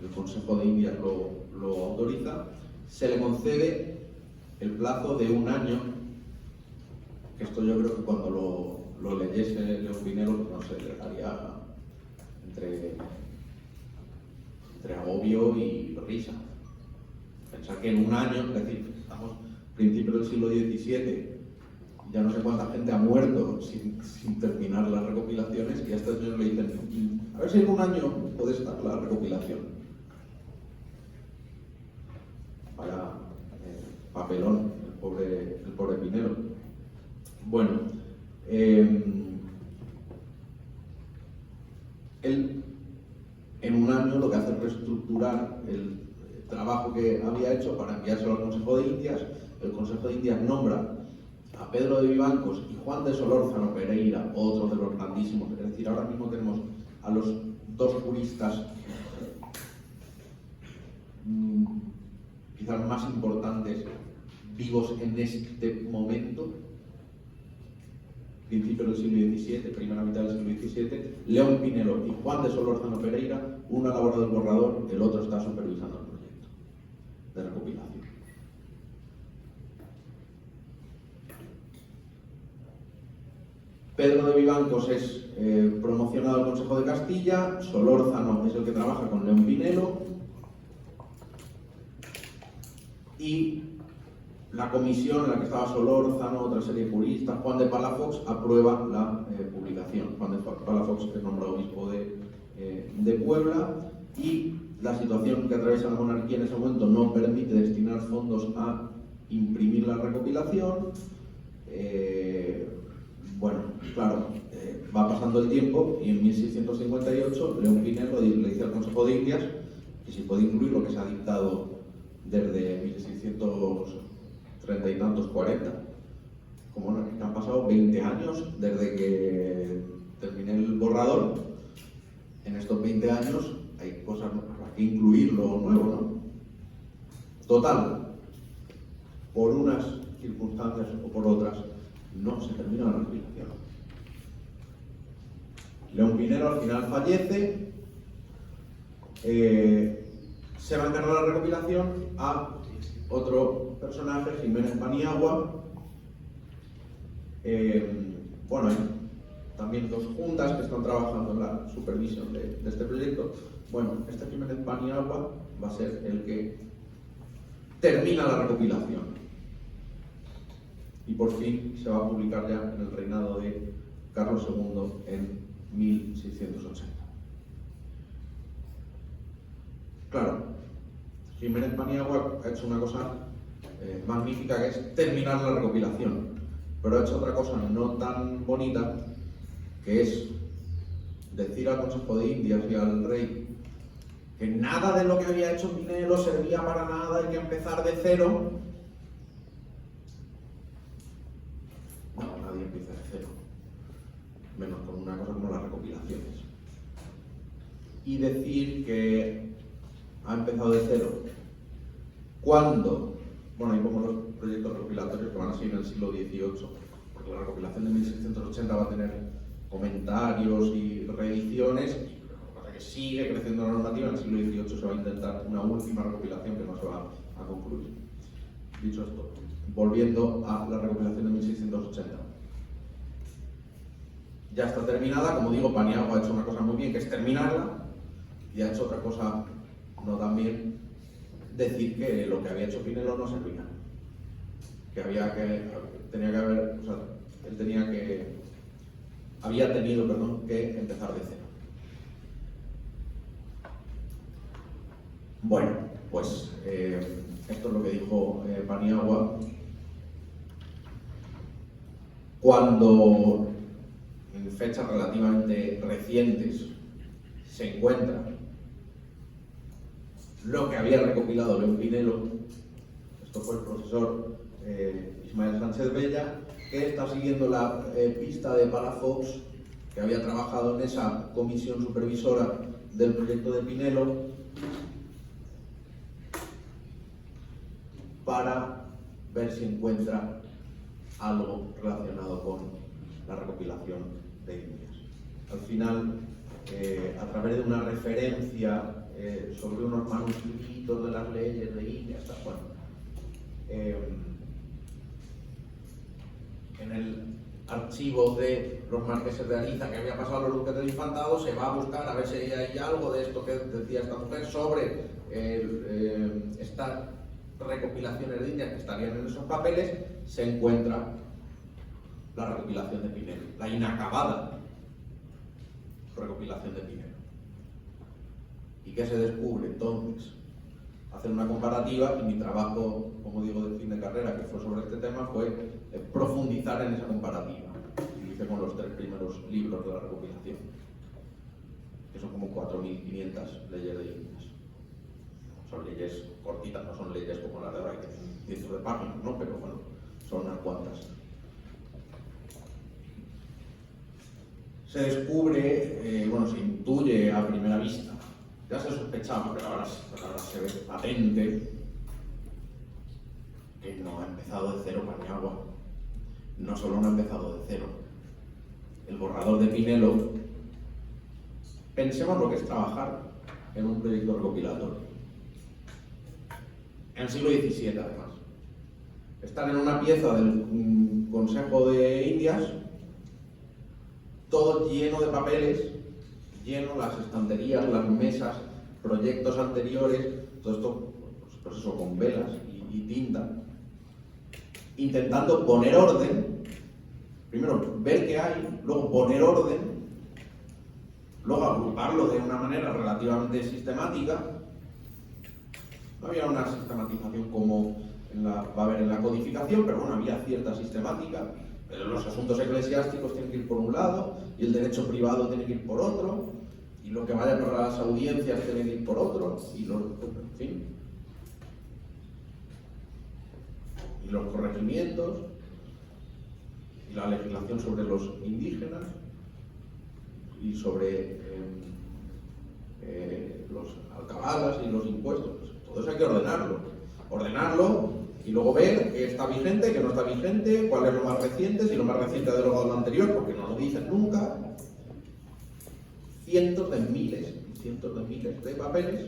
el Consejo de Indias lo autoriza, se le concede el plazo de 1 año, que esto yo creo que cuando lo leyese León Pinelo, no sé, le daría entre agobio y risa. Pensar que en 1 año, es decir, estamos a principios del siglo XVII, ya no sé cuánta gente ha muerto sin terminar las recopilaciones, y a este señor le dicen, a ver si en 1 año puede estar la recopilación. Vaya papelón, el pobre Pinelo. Bueno, él en 1 año lo que hace es reestructurar el trabajo que había hecho para enviárselo al Consejo de Indias. El Consejo de Indias nombra a Pedro de Vivancos y Juan de Solórzano Pereira, otros de los grandísimos. Es decir, ahora mismo tenemos a los 2 juristas quizás más importantes vivos en este momento. principios del siglo XVII, primera mitad del siglo XVII, León Pinelo y Juan de Solórzano Pereira, uno ha elaborado el borrador, el otro está supervisando el proyecto de recopilación. Pedro de Vivancos es promocionado al Consejo de Castilla, Solórzano es el que trabaja con León Pinelo y la comisión en la que estaba Solórzano, otra serie de juristas, Juan de Palafox, aprueba la publicación. Juan de Palafox es nombrado obispo de Puebla y la situación que atraviesa la monarquía en ese momento no permite destinar fondos a imprimir la recopilación. Bueno, claro, va pasando el tiempo y en 1658 León Pinelo le dice al Consejo de Indias que si puede incluir lo que se ha dictado desde 1630 y tantos, 40. Como no, que han pasado 20 años desde que terminé el borrador. En estos 20 años hay cosas para que incluir lo nuevo, ¿no? Total, por unas circunstancias o por otras, no se termina la recopilación. León Pinelo al final fallece, se va a encargar la recopilación a otro personaje, Jiménez Paniagua. Bueno, hay también dos juntas que están trabajando en la supervisión de este proyecto. Bueno, este Jiménez Paniagua va a ser el que termina la recopilación. Y por fin se va a publicar ya en el reinado de Carlos II en 1680. Claro, Jiménez Paniagua ha hecho una cosa magnífica, que es terminar la recopilación, pero ha hecho otra cosa no tan bonita, que es decir al Consejo de Indias y al rey que nada de lo que había hecho Pinelo servía para nada, hay que empezar de cero. No, nadie empieza de cero, menos con una cosa como las recopilaciones. Y decir que ha empezado de cero cuando, bueno, ahí pongo los proyectos recopilatorios que van a seguir en el siglo XVIII, porque la recopilación de 1680 va a tener comentarios y reediciones, y lo que sigue creciendo la normativa. En el siglo XVIII se va a intentar una última recopilación que no se va a concluir. Dicho esto, volviendo a la recopilación de 1680. Ya está terminada, como digo, Paniagua ha hecho una cosa muy bien, que es terminarla, y ha hecho otra cosa no tan bien, decir que lo que había hecho Pinelo no servía. Que había tenido que empezar de cero. Bueno, pues esto es lo que dijo Paniagua cuando en fechas relativamente recientes se encuentra lo que había recopilado León Pinelo. Esto fue el profesor Ismael Sánchez Bella, que está siguiendo la pista de Palafox, que había trabajado en esa comisión supervisora del proyecto de Pinelo, para ver si encuentra algo relacionado con la recopilación de Indias. Al final, a través de una referencia sobre unos manuscritos de las leyes de Indias, bueno, en el archivo de los marqueses de Ariza que había pasado a los duques del Infantado, se va a buscar a ver si hay algo de esto que decía esta mujer sobre estas recopilaciones de Indias que estarían en esos papeles. Se encuentra la recopilación de Pinelo, la inacabada recopilación de Pinelo. ¿Y qué se descubre entonces? Hacer una comparativa, y mi trabajo, como digo, de fin de carrera, que fue sobre este tema, fue profundizar en esa comparativa. Y lo hice con los 3 primeros libros de la recopilación, que son como 4.500 leyes de Indias. Son leyes cortitas, no son leyes como las de ahora, que tienen cientos de páginas, ¿no? Pero bueno, son unas cuantas. Se descubre, bueno, se intuye a primera vista, ya se sospechaba, pero ahora se ve patente, que no ha empezado de cero Paniagua. No solo no ha empezado de cero, el borrador de Pinelo, pensemos lo que es trabajar en un proyecto recopilatorio. En el siglo XVII, además. Estar en una pieza del Consejo de Indias, todo lleno de papeles, lleno las estanterías, las mesas, proyectos anteriores, todo esto, pues eso, con velas y tinta, intentando poner orden, primero ver qué hay, luego poner orden, luego agruparlo de una manera relativamente sistemática. No había una sistematización como va a haber en la codificación, pero bueno, había cierta sistemática. Los asuntos eclesiásticos tienen que ir por un lado y el derecho privado tiene que ir por otro, y lo que vaya para las audiencias tiene que ir por otro, y en fin. Y los corregimientos, y la legislación sobre los indígenas, y sobre los alcabalas y los impuestos. Pues todo eso hay que ordenarlo y luego ver qué está vigente, qué no está vigente, cuál es lo más reciente, si lo más reciente ha derogado lo anterior, porque no lo dicen nunca. Cientos de miles de papeles,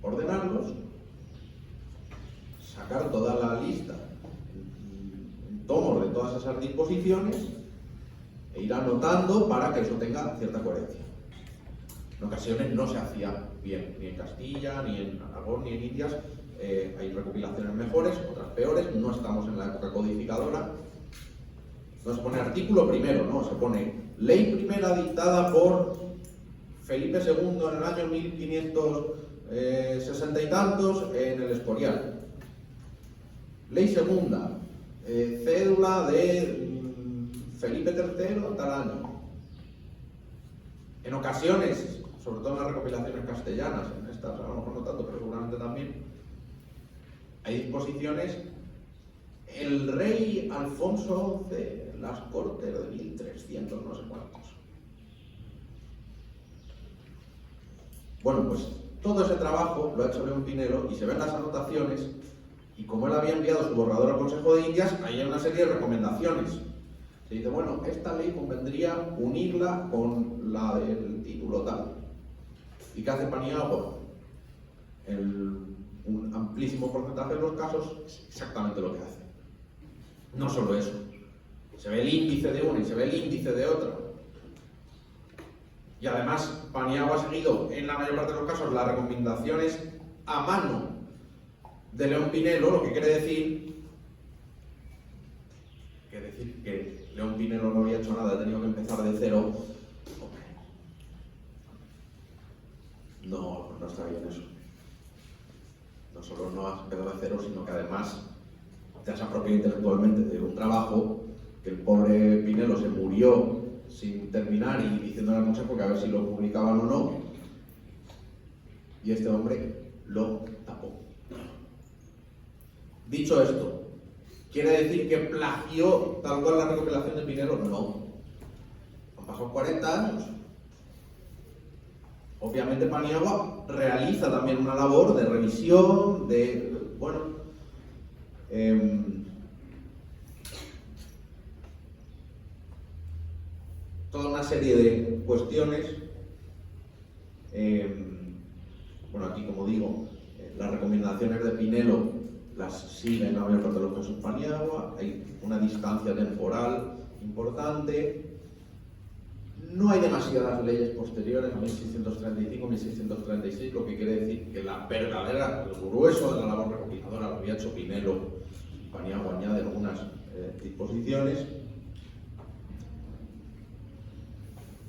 ordenarlos, sacar toda la lista en tomos de todas esas disposiciones e ir anotando para que eso tenga cierta coherencia. En ocasiones no se hacía bien, ni en Castilla, ni en Aragón, ni en Indias. Hay recopilaciones mejores, otras peores. No estamos en la época codificadora. No se pone artículo primero, no, se pone ley primera dictada por Felipe II en el año 1560 y tantos en el Escorial. Ley segunda, cédula de Felipe III tal año. En ocasiones, sobre todo en las recopilaciones castellanas, en estas a lo mejor no tanto, pero seguramente también, hay disposiciones. El rey Alfonso XI, las Cortes de 1300, no sé cuántos. Bueno, pues todo ese trabajo lo ha hecho León Pinelo y se ven las anotaciones, y como él había enviado su borrador al Consejo de Indias, hay una serie de recomendaciones. Se dice, bueno, esta ley convendría unirla con la del título tal. ¿Y qué hace Paniagua? Un amplísimo porcentaje de los casos es exactamente lo que hace. No solo eso, se ve el índice de una y se ve el índice de otra. Y además, Paniagua ha seguido, en la mayor parte de los casos, las recomendaciones a mano de León Pinelo, lo que quiere decir que León Pinelo no había hecho nada, ha tenido que empezar de cero. No está bien eso. No solo no has empezado de cero, sino que además te has apropiado intelectualmente de un trabajo que el pobre Pinelo se murió sin terminar y diciéndole al consejo que a ver si lo publicaban o no, y este hombre lo tapó. Dicho esto, ¿quiere decir que plagió tal cual la recopilación de Pinelo? No. Han pasado 40 años. Obviamente Paniagua realiza también una labor de revisión, toda una serie de cuestiones. Aquí, como digo, las recomendaciones de Pinelo las siguen la mayor parte de los casos Paniagua. Hay una distancia temporal importante. No hay demasiadas leyes posteriores a 1635-1636, lo que quiere decir que el grueso de la labor recopiladora lo había hecho Pinelo. Paniagua añade algunas disposiciones.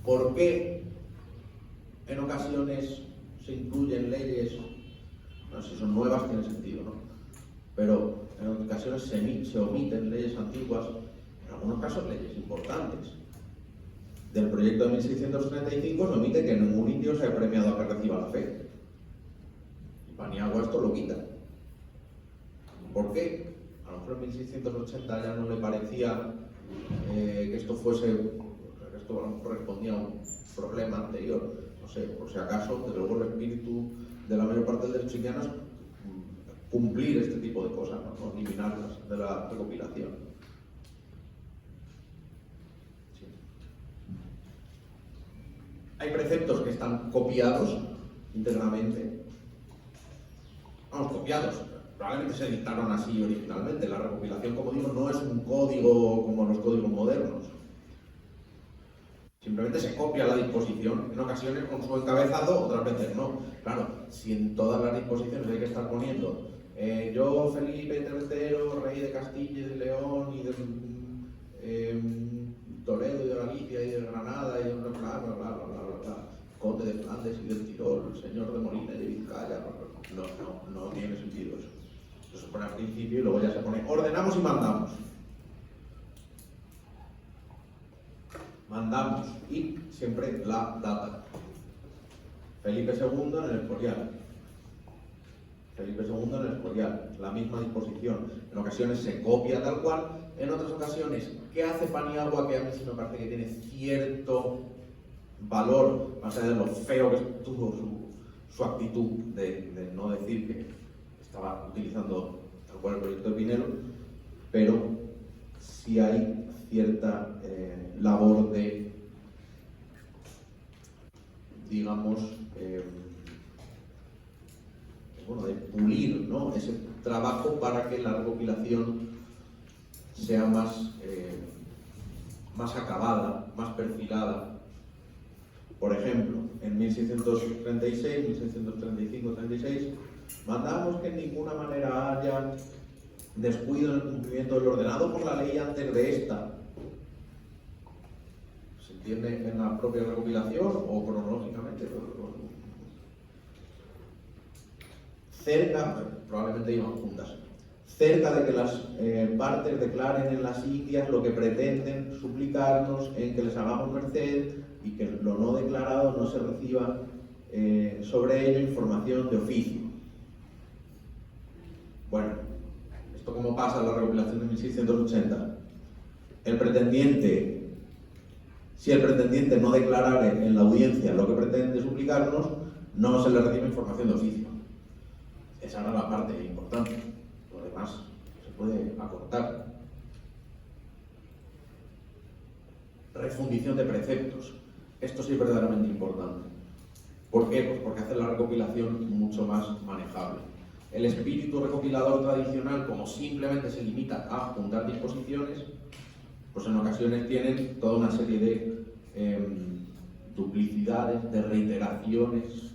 ¿Por qué en ocasiones se incluyen leyes? No, si son nuevas tiene sentido, ¿no? Pero en ocasiones se omiten leyes antiguas, en algunos casos leyes importantes. Del proyecto de 1635 se omite que ningún indio sea premiado a que reciba la fe. Y Paniagua esto lo quita. ¿Por qué? A lo mejor en 1680 ya no le parecía que esto fuese, que esto a lo mejor respondía a un problema anterior. No sé, por si acaso, desde luego el espíritu de la mayor parte del derecho indiano es cumplir este tipo de cosas, no eliminarlas de la recopilación. Sí. Hay preceptos que están copiados íntegramente. Vamos, copiados. Probablemente se dictaron así originalmente. La recopilación, como digo, no es un código como los códigos modernos. Simplemente se copia la disposición, en ocasiones con su encabezado, otras veces no. Claro, si en todas las disposiciones hay que estar poniendo yo, Felipe III, rey de Castilla y de León y de Toledo y de Galicia y de Granada y de bla bla bla bla bla bla, conde de Flandes y del Tirol, señor de Molina y de Vizcaya, no tiene sentido eso. Eso se pone al principio y luego ya se pone ordenamos y mandamos. Mandamos y siempre la data. Felipe II en el Escorial. Felipe II en el Escorial. La misma disposición. En ocasiones se copia tal cual. En otras ocasiones, ¿qué hace Paniagua? Que a mí sí me parece que tiene cierto valor, más allá de lo feo que tuvo su actitud de no decir que estaba utilizando tal cual el proyecto de Pinelo, pero sí hay cierta labor de, digamos, bueno, de pulir, ¿no?, ese trabajo para que la recopilación sea más acabada, más perfilada. Por ejemplo, en 1636, 1635-36, mandamos que en ninguna manera haya descuido en el cumplimiento del ordenado por la ley antes de esta. ¿Se entiende en la propia recopilación o cronológicamente? Cerca, probablemente iban juntas, cerca de que las partes declaren en las indias lo que pretenden suplicarnos en que les hagamos merced y que lo no declarado no se reciba sobre ello información de oficio. Bueno, esto como pasa en la recopilación de 1680. Si el pretendiente no declarare en la audiencia lo que pretende suplicarnos, no se le recibe información de oficio. Esa era la parte importante. Lo demás se puede acortar. Refundición de preceptos. Esto sí es verdaderamente importante. ¿Por qué? Pues porque hace la recopilación mucho más manejable. El espíritu recopilador tradicional, como simplemente se limita a juntar disposiciones, pues en ocasiones tienen toda una serie de duplicidades, de reiteraciones.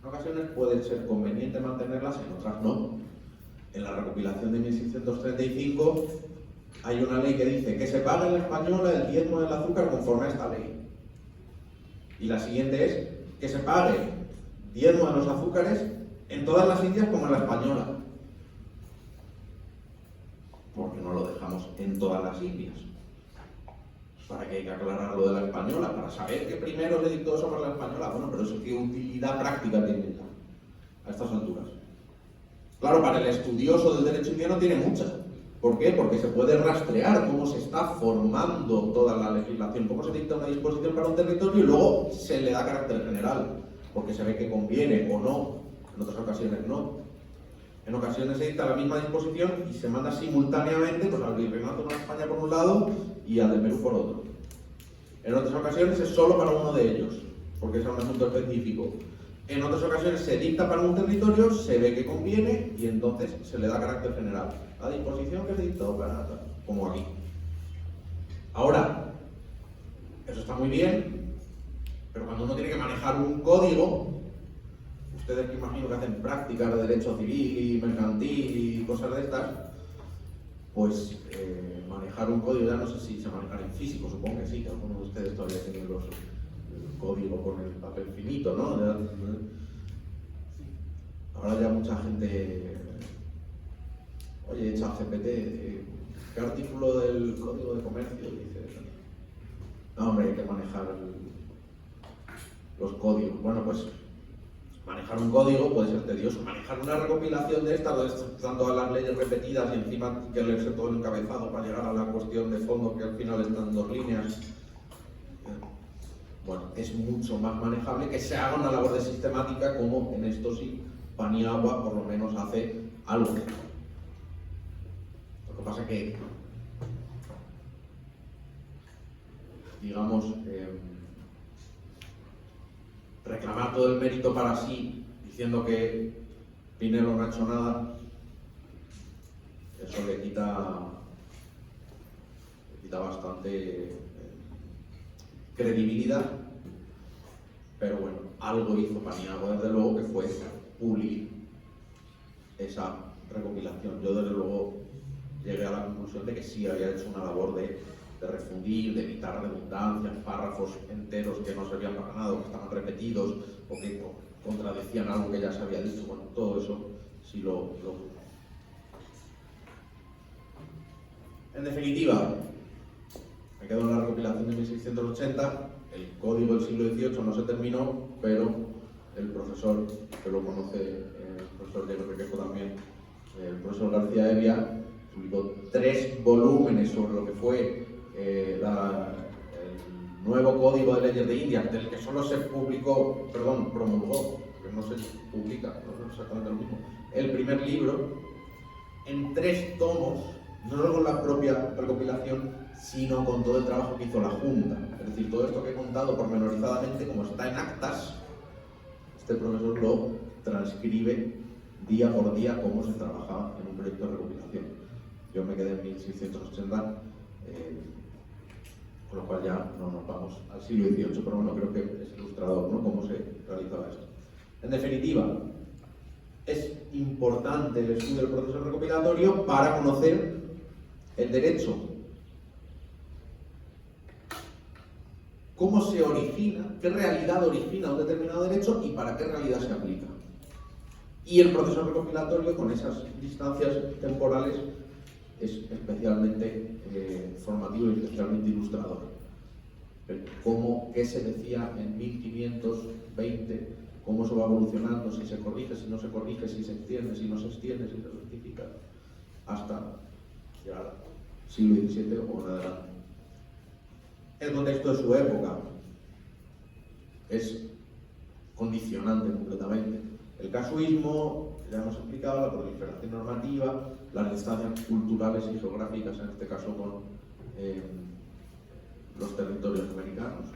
En ocasiones puede ser conveniente mantenerlas, en otras no. En la recopilación de 1635 hay una ley que dice que se pague en la española el diezmo del azúcar conforme a esta ley. Y la siguiente es que se pague diezmo de los azúcares en todas las indias como en la española. Porque no lo dejamos en todas las indias. ¿Para qué hay que aclarar lo de la española? Para saber que primero se dictó sobre la española. Bueno, pero eso qué utilidad práctica tiene ya a estas alturas. Claro, para el estudioso del derecho indiano tiene mucha. ¿Por qué? Porque se puede rastrear cómo se está formando toda la legislación, cómo se dicta una disposición para un territorio y luego se le da carácter general, porque se ve que conviene o no, en otras ocasiones no. En ocasiones se dicta la misma disposición y se manda simultáneamente pues, al Virreinato de España por un lado y al de Perú por otro. En otras ocasiones es solo para uno de ellos, porque es un asunto específico. En otras ocasiones se dicta para un territorio, se ve que conviene y entonces se le da carácter general. La disposición que se dictó para como aquí. Ahora, eso está muy bien, pero cuando uno tiene que manejar un código, ustedes que imagino que hacen prácticas de derecho civil y mercantil y cosas de estas, pues manejar un código, ya no sé si se maneja en físico, supongo que sí, que algunos de ustedes todavía tienen el código con el papel finito, ¿no? Ahora ya mucha gente, oye, ChatGPT, ¿qué artículo del Código de Comercio dice? No, hombre, hay que manejar los códigos. Bueno, pues manejar un código puede ser tedioso. Manejar una recopilación de estas, donde están todas las leyes repetidas y encima hay que leerse todo el encabezado para llegar a la cuestión de fondo que al final están en 2 líneas. Bueno, es mucho más manejable que se haga una labor de sistemática como en esto sí, Paniagua por lo menos hace algo. Lo que pasa que digamos, reclamar todo el mérito para sí, diciendo que Pinelo no ha hecho nada, eso le quita bastante credibilidad, pero bueno, algo hizo Paniagua desde luego, que fue pulir esa recopilación. Yo desde luego llegué a la conclusión de que sí había hecho una labor de refundir, de evitar redundancias, párrafos enteros que no servían para nada, que estaban repetidos o que contradecían algo que ya se había dicho. Bueno, todo eso sí lo. En definitiva, me quedo en la recopilación de 1680, el código del siglo XVIII no se terminó, pero el profesor, que lo conoce, el profesor Diego Requejo también, el profesor García Evia, publicó 3 volúmenes sobre lo que fue el nuevo Código de Leyes de Indias, del que solo se publicó, promulgó, porque no se publica, no es exactamente lo mismo, el primer libro, en 3 tomos, no solo con la propia recopilación, sino con todo el trabajo que hizo la Junta. Es decir, todo esto que he contado pormenorizadamente, como está en actas, este profesor lo transcribe día por día cómo se trabajaba en un proyecto de recopilación. Yo me quedé en 1680, con lo cual ya no nos vamos al siglo XVIII, pero bueno, creo que es ilustrador, ¿no?, cómo se realizaba esto. En definitiva, es importante el estudio del proceso recopilatorio para conocer el derecho, cómo se origina, qué realidad origina un determinado derecho y para qué realidad se aplica. Y el proceso recopilatorio, con esas distancias temporales, es especialmente formativo y especialmente ilustrador. ¿Qué se decía en 1520? ¿Cómo eso va evolucionando? Si se corrige, si no se corrige, si se extiende, si no se extiende, si se rectifica, hasta llegar al siglo XVII o en adelante. El contexto de su época es condicionante completamente. El casuismo, ya hemos explicado, la proliferación normativa, las distancias culturales y geográficas, en este caso con los territorios americanos.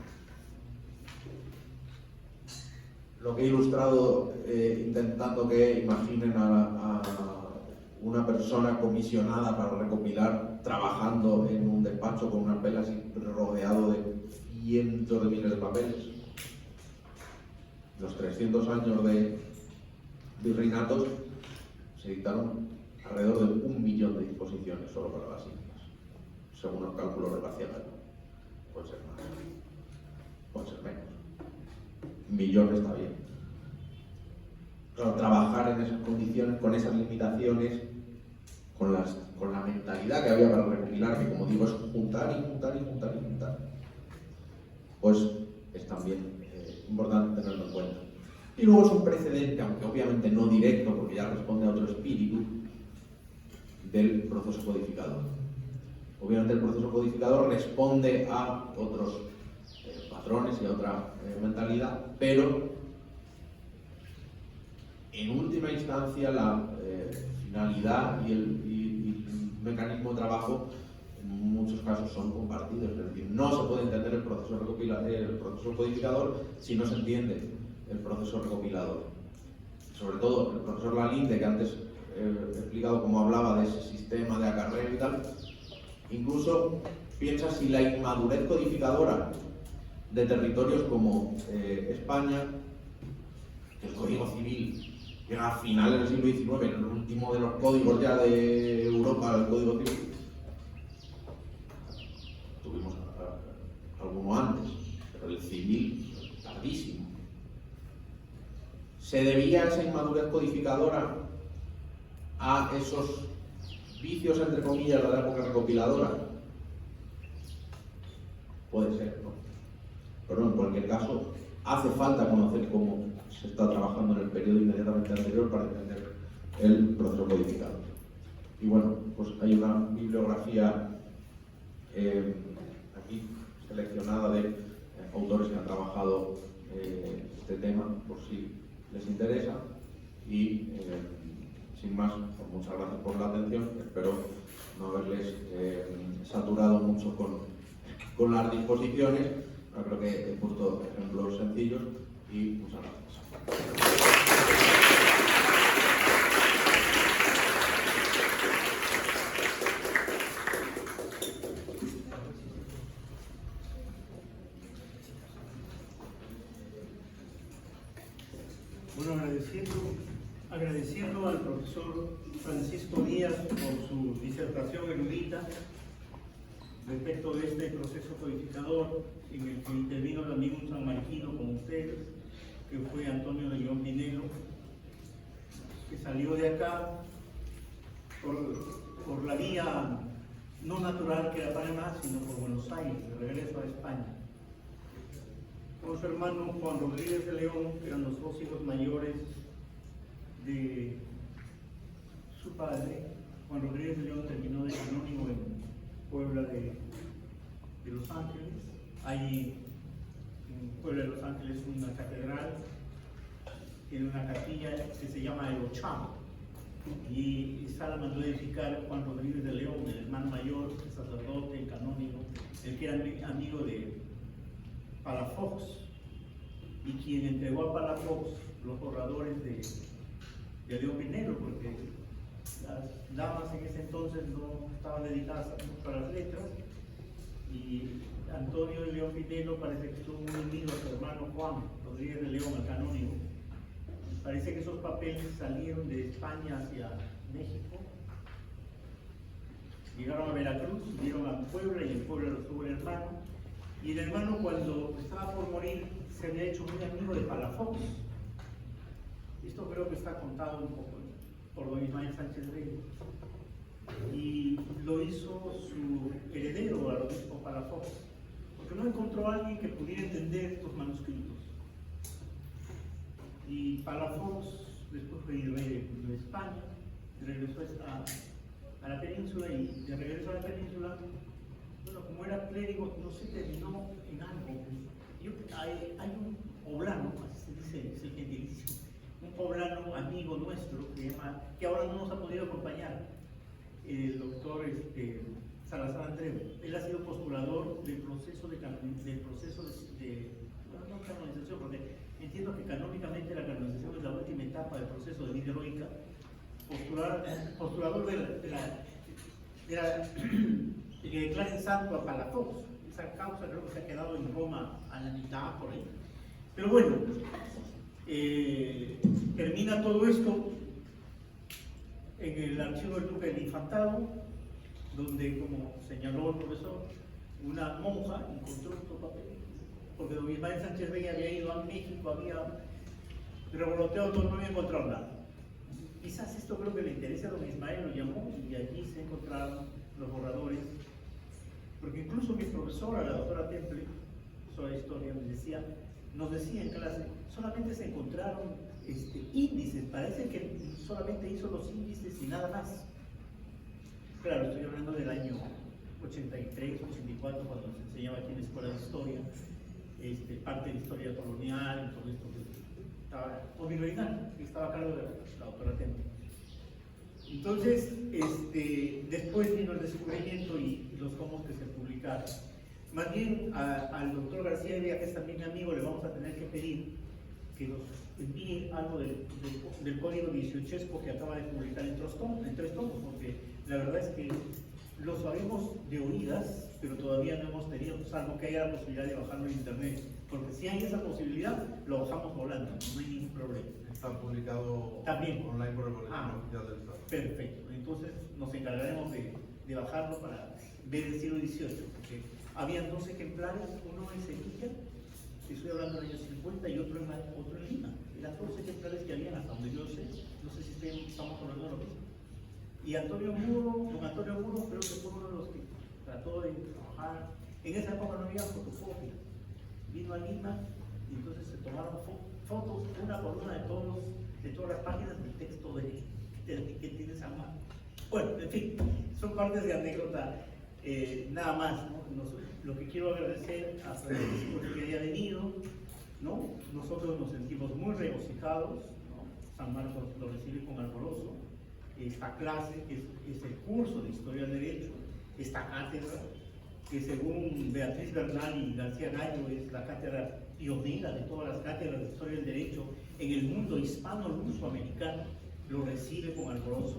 Lo que he ilustrado intentando que imaginen a una persona comisionada para recopilar, trabajando en un despacho con unas velas y rodeado de cientos de miles de papeles. Los 300 años de virreinatos se dictaron alrededor de 1 millón de disposiciones solo para las Indias, según los cálculos de García Gallón. Puede ser más, puede ser menos. 1 millón está bien. Claro, trabajar en esas condiciones, con esas limitaciones, con la mentalidad que había para recopilar, que como digo es juntar y juntar y juntar y juntar, pues es también importante tenerlo en cuenta. Y luego es un precedente, aunque obviamente no directo, porque ya responde a otro espíritu, del proceso codificador. Obviamente el proceso codificador responde a otros patrones y a otra mentalidad, pero en última instancia la finalidad y el mecanismo de trabajo en muchos casos son compartidos. Es decir, no se puede entender el proceso codificador si no se entiende el proceso recopilador. Sobre todo el profesor Lalinde, que antes he explicado cómo hablaba de ese sistema de acarreo y tal, incluso piensa si la inmadurez codificadora de territorios como España, el Código Civil, que a finales del siglo XIX, el último de los códigos ya de Europa, el Código Civil, tuvimos alguno antes, pero el civil tardísimo. ¿Se debía esa inmadurez codificadora a esos vicios, entre comillas, de la época recopiladora? Puede ser, ¿no? Pero en cualquier caso, hace falta conocer cómo se está trabajando en el periodo inmediatamente anterior para entender el proceso codificador. Y bueno, pues hay una bibliografía aquí seleccionada de autores que han trabajado este tema, por si les interesa. Y sin más, pues muchas gracias por la atención. Espero no haberles saturado mucho con con las disposiciones. Yo creo que he puesto ejemplos sencillos y muchas gracias. Bueno, agradeciendo al profesor Francisco Díaz por su disertación erudita respecto de este proceso codificador en el que intervino también un sanmarquino como ustedes, que fue Antonio de León Pinelo, que salió de acá por la vía no natural que era Panamá, sino por Buenos Aires, de regreso a España. Con su hermano Juan Rodríguez de León, que eran los dos hijos mayores de su padre. Juan Rodríguez de León terminó de canónigo en Puebla de Los Ángeles. Hay en Puebla de Los Ángeles una catedral, tiene una capilla que se llama El Ochamo, y esa la mandó edificar Juan Rodríguez de León, el hermano mayor, el sacerdote, el canónigo, el que era amigo de Palafox, y quien entregó a Palafox los borradores de León Pinelo, porque las damas en ese entonces no estaban dedicadas mucho a las letras, y Antonio de León Pinelo parece que estuvo muy unido a su hermano Juan Rodríguez de León, el canónigo. Parece que esos papeles salieron de España hacia México, llegaron a Veracruz, subieron a Puebla, y en Puebla los tuvo el hermano. Y el hermano, cuando estaba por morir, se había hecho muy amigo de Palafox. Esto creo que está contado un poco por don Ismael Sánchez Vega. Y lo hizo su heredero, al obispo Palafox, porque no encontró a alguien que pudiera entender estos manuscritos. Y Palafox después fue rey de España, regresó a la península, y de regreso a la península, bueno, como era clérigo, no se terminó en algo. Hay un poblano, así se dice, es el gentilicio, un poblano amigo nuestro que ahora no nos ha podido acompañar, el doctor Salazar Andreu. Él ha sido postulador del proceso de no canonización, porque entiendo que canónicamente la canonización es la última etapa del proceso de vida heroica. Postulador de que declaren santo a Palafox. Esa causa creo que se ha quedado en Roma a la mitad por ahí. Pero bueno, termina todo esto en el archivo del Duque del Infantado, donde, como señaló el profesor, una monja encontró estos papeles, porque don Ismael Sánchez Vega había ido a México, había revoloteado todo, no había encontrado nada. Quizás esto creo que le interesa a don Ismael, lo llamó, y allí se encontraron los borradores, porque incluso mi profesora, la doctora Temple, profesora de historia, nos decía en clase, solamente se encontraron índices, parece que solamente hizo los índices y nada más. Claro, estoy hablando del año 83, 84, cuando se enseñaba aquí en la escuela de historia, parte de historia colonial, todo esto que estaba, o minoritario, que estaba a cargo de la doctora Temple. Entonces, después vino el descubrimiento y los tomos que se publicaron. Más bien al doctor García Vega, que es también mi amigo, le vamos a tener que pedir que nos envíe algo del código 18esco que acaba de publicar en tres tomos, porque la verdad es que lo sabemos de oídas, pero todavía no hemos tenido, salvo que haya la posibilidad de bajarlo en internet, porque si hay esa posibilidad, lo bajamos volando, no hay ningún problema. Está publicado también online por el Boletín Oficial del Estado. Perfecto, entonces nos encargaremos de bajarlo para ver el siglo XVIII, porque habían 2 ejemplares, uno en Sevilla, que estoy hablando del año 50, y otro en Lima. Eran 2 ejemplares que habían, hasta donde yo sé, no sé si estamos hablando de lo mismo. Y don Antonio Muro, creo que fue uno de los que trató de trabajar. En esa época no había fotocopia. Vino a Lima y entonces se tomaron fotos una por una de todas las páginas del texto que tiene San Juan. Bueno, en fin, son partes de anécdota, nada más, ¿no? Lo que quiero agradecer a Francisco que haya venido, ¿no? Nosotros nos sentimos muy regocijados, ¿no? San Marcos lo recibe con alborozo. Esta clase, que es el curso de Historia del Derecho, esta cátedra, que según Beatriz Bernal y García Gallo es la cátedra pionera de todas las cátedras de historia del derecho en el mundo hispano-luso-americano, lo recibe con alborozo.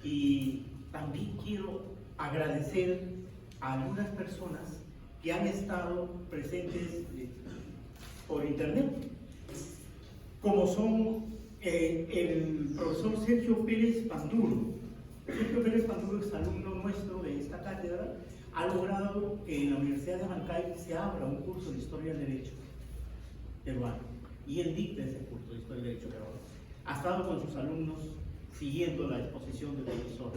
Y también quiero agradecer a algunas personas que han estado presentes por internet, como son el profesor Sergio Pérez Panduro. Sergio Pérez Panduro es alumno nuestro de esta cátedra, ha logrado que en la Universidad de Huancayo se abra un curso de Historia del Derecho peruano, y él dicta ese curso de Historia del Derecho peruano. Ha estado con sus alumnos siguiendo la exposición del profesor.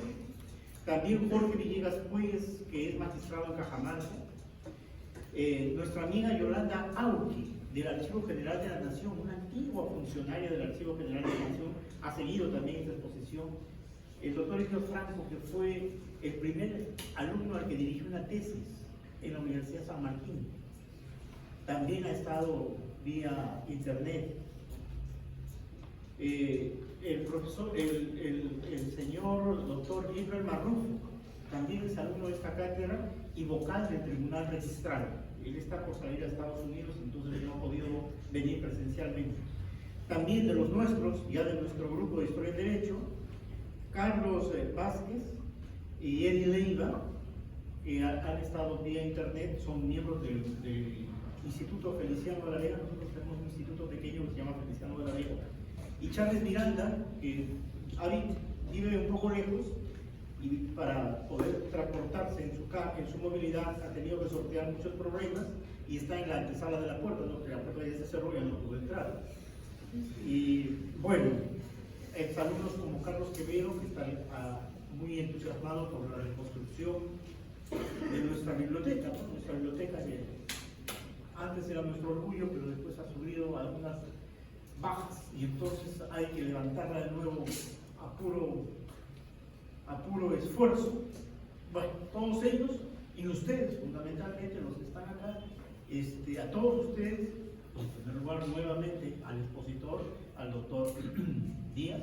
También Jorge Villegas Puelles, que es magistrado en Cajamarca. Nuestra amiga Yolanda Auqui, del Archivo General de la Nación, una antigua funcionaria del Archivo General de la Nación, ha seguido también esta exposición. El doctor Elio Franco, que fue el primer alumno al que dirigió una tesis en la Universidad de San Martín, también ha estado vía internet. El señor doctor Gilbert Marrufo también es alumno de esta cátedra y vocal del Tribunal Registral. Él está por salir a Estados Unidos, entonces no ha podido venir presencialmente. También de los nuestros, ya de nuestro grupo de Historia del Derecho, Carlos Vázquez y Eddie Leiva, que han estado vía internet, son miembros del Instituto Feliciano de la Vega. Nosotros tenemos un instituto pequeño que se llama Feliciano de la Vega. Y Charles Miranda, que vive un poco lejos, y para poder transportarse en su movilidad ha tenido que sortear muchos problemas y está en la antesala de la puerta, ¿no? Porque la puerta ya se cerró y ya no pudo entrar. Y bueno, exalumnos como Carlos Quevedo, que está muy entusiasmado por la reconstrucción de nuestra biblioteca, ¿no? Nuestra biblioteca que antes era nuestro orgullo, pero después ha sufrido algunas bajas y entonces hay que levantarla de nuevo a puro esfuerzo. Bueno, todos ellos y ustedes, fundamentalmente los que están acá, a todos ustedes, en primer lugar nuevamente al expositor, al doctor Díaz,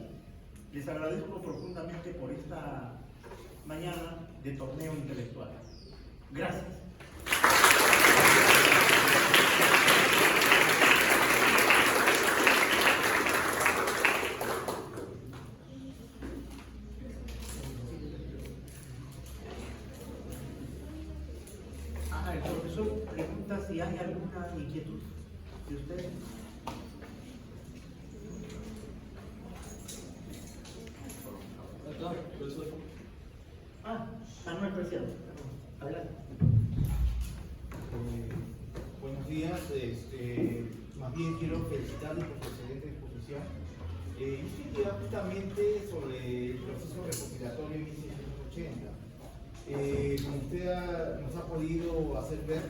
les agradezco profundamente por esta mañana de torneo intelectual. Gracias. El profesor pregunta si hay alguna inquietud de ustedes. Manuel Preciado, adelante. Buenos días, más bien quiero felicitarles por su excelente exposición. Yo quería justamente sobre el proceso recopilatorio de 1780. Como usted nos ha podido hacer ver,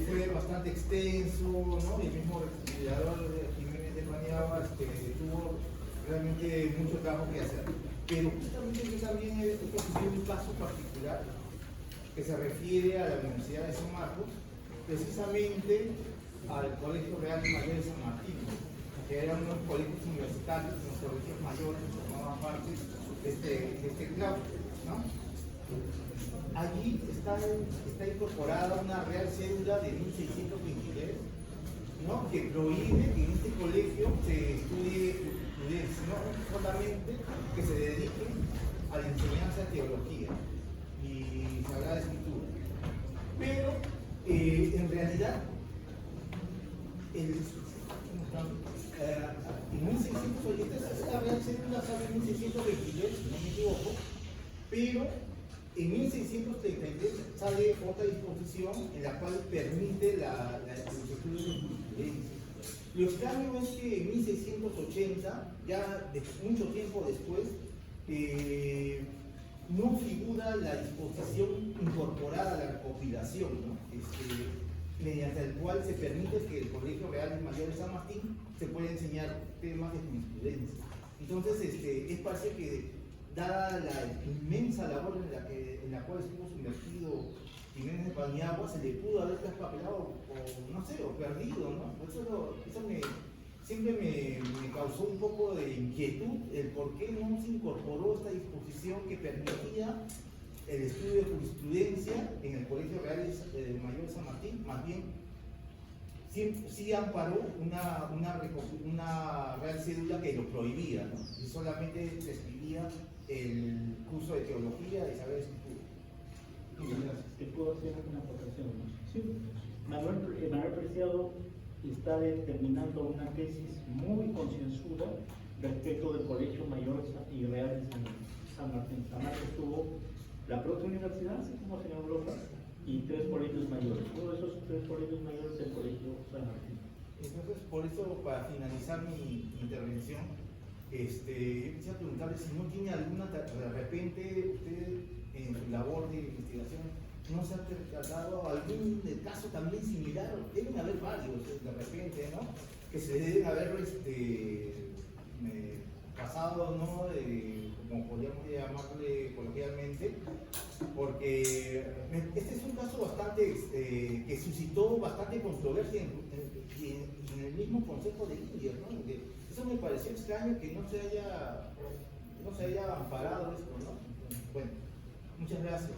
fue bastante extenso, ¿no? Y el mismo recopilador Jiménez de Paniagua tuvo realmente mucho trabajo que hacer. Pero justamente yo también he propuesto un caso particular que se refiere a la Universidad de San Marcos, precisamente al Colegio Real Mayor de San Martín, que eran unos colegios universitarios, unos colegios mayores que formaban parte de este claustro, ¿no? Allí está incorporada una real cédula de 1623, ¿no? Que prohíbe que en este colegio se estudie jurisprudencia, no solamente que se dedique a la enseñanza de teología y Sagrada Escritura. Pero en realidad, en 1680, esta real cédula sale en 1623, si no me equivoco, pero en 1633 sale otra disposición en la cual permite los estudios de jurisprudencia. Lo extraño es que en 1680, ya mucho tiempo después, no figura la disposición incorporada a la recopilación, ¿no? Mediante el cual se permite que el Colegio Real Mayor de San Martín se pueda enseñar temas de jurisprudencia. Entonces, es parece que dada la inmensa labor en la cual estuvo sumergido Jiménez de Paniagua, se le pudo haber traspapelado o no sé, o perdido, ¿no? Eso siempre me causó un poco de inquietud el por qué no se incorporó esta disposición que permitía el estudio de jurisprudencia en el Colegio Real Mayor de San Martín, más bien, sí amparó una real cédula que lo prohibía, ¿no? Y solamente prescribía el curso de teología y saber escritura. ¿Te puedo hacer una acotación? Sí. Manuel Preciado está terminando una tesis muy concienzuda respecto del Colegio Mayor y Real de San Martín. San Martín tuvo la propia universidad, así como en Europa, y 3 colegios mayores. Uno de esos 3 colegios mayores es el Colegio San Martín. Entonces, por eso, para finalizar mi intervención, yo quisiera preguntarle si no tiene alguna, de repente, usted en su labor de investigación, no se ha tratado algún caso también similar. Deben haber varios, de repente, ¿no? Que se deben haber pasado, ¿no? Como podríamos llamarle coloquialmente, porque este es un caso bastante, que suscitó bastante controversia en el mismo Consejo de Indias, ¿no? Porque eso me pareció extraño que no se haya amparado esto, ¿no? Bueno, muchas gracias.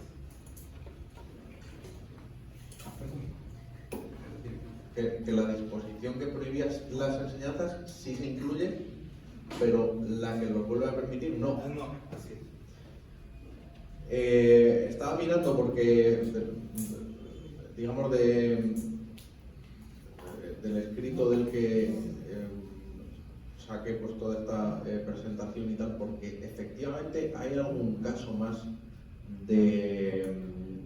Que la disposición que prohibía las enseñanzas sí se incluye, pero la que lo vuelve a permitir no. No, así es. Estaba mirando porque, digamos, del escrito del que saqué pues toda esta presentación y tal, porque efectivamente hay algún caso más de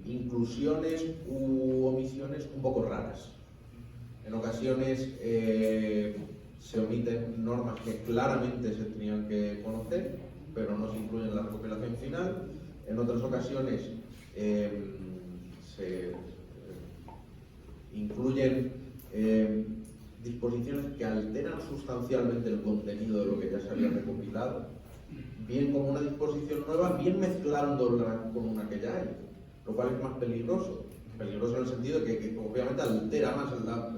inclusiones u omisiones un poco raras. En ocasiones se omiten normas que claramente se tenían que conocer, pero no se incluyen en la recopilación final. En otras ocasiones se incluyen disposiciones que alteran sustancialmente el contenido de lo que ya se había recopilado, bien como una disposición nueva, bien mezclándola con una que ya hay, lo cual es más peligroso. Peligroso en el sentido de que obviamente altera más la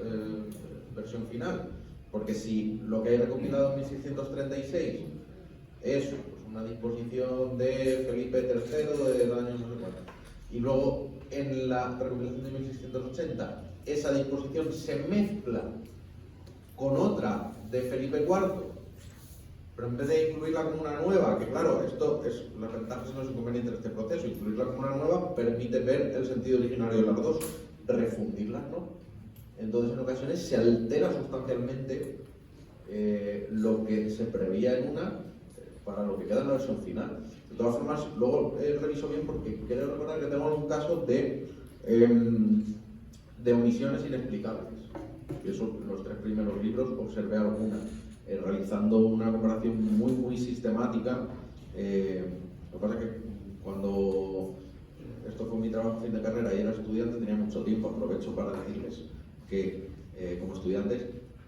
versión final, porque si lo que hay recopilado en 1636 es pues, una disposición de Felipe III del año no sé cuánto, y luego en la recopilación de 1680 esa disposición se mezcla con otra de Felipe IV, pero en vez de incluirla como una nueva, que claro, esto es las ventajas y los inconvenientes de este proceso, incluirla como una nueva permite ver el sentido originario de las dos, refundirlas, ¿no? Entonces en ocasiones se altera sustancialmente lo que se preveía en una para lo que queda en la versión final. De todas formas, luego reviso bien porque quiero recordar que tengo un caso de omisiones inexplicables. Y eso en los 3 primeros libros observé alguna. Realizando una comparación muy sistemática. Lo que pasa es que cuando esto fue mi trabajo fin de carrera y era estudiante tenía mucho tiempo. Aprovecho para decirles que como estudiantes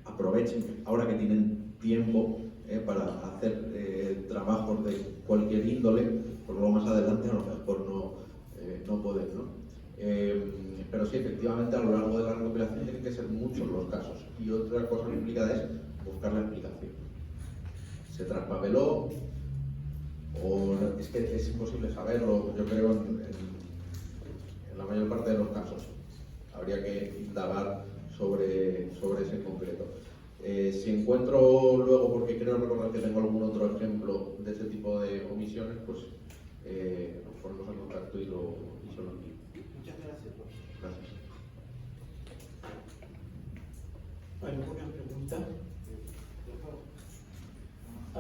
aprovechen ahora que tienen tiempo para hacer trabajos de cualquier índole, porque luego más adelante a lo mejor no pueden, ¿no? Pero sí, efectivamente a lo largo de la recopilación tienen que ser muchos los casos. Y otra cosa complicada es buscar la explicación. ¿Se traspapeló? O es que es imposible saberlo, yo creo, en la mayor parte de los casos. Habría que indagar sobre ese en concreto. Si encuentro luego, porque creo recordar que tengo algún otro ejemplo de ese tipo de omisiones, pues nos ponemos en contacto y se lo envío. Muchas gracias, profesor. Gracias. ¿Alguna pregunta?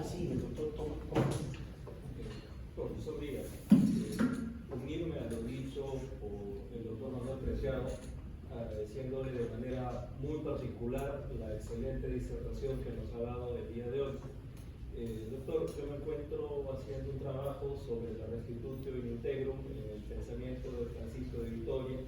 Sí, el doctor Tomás. Profesor Díaz, unirme a lo dicho por el doctor Manuel Preciado, agradeciéndole de manera muy particular la excelente disertación que nos ha dado el día de hoy. Doctor, yo me encuentro haciendo un trabajo sobre la restitutio in integrum en el pensamiento de Francisco de Vitoria.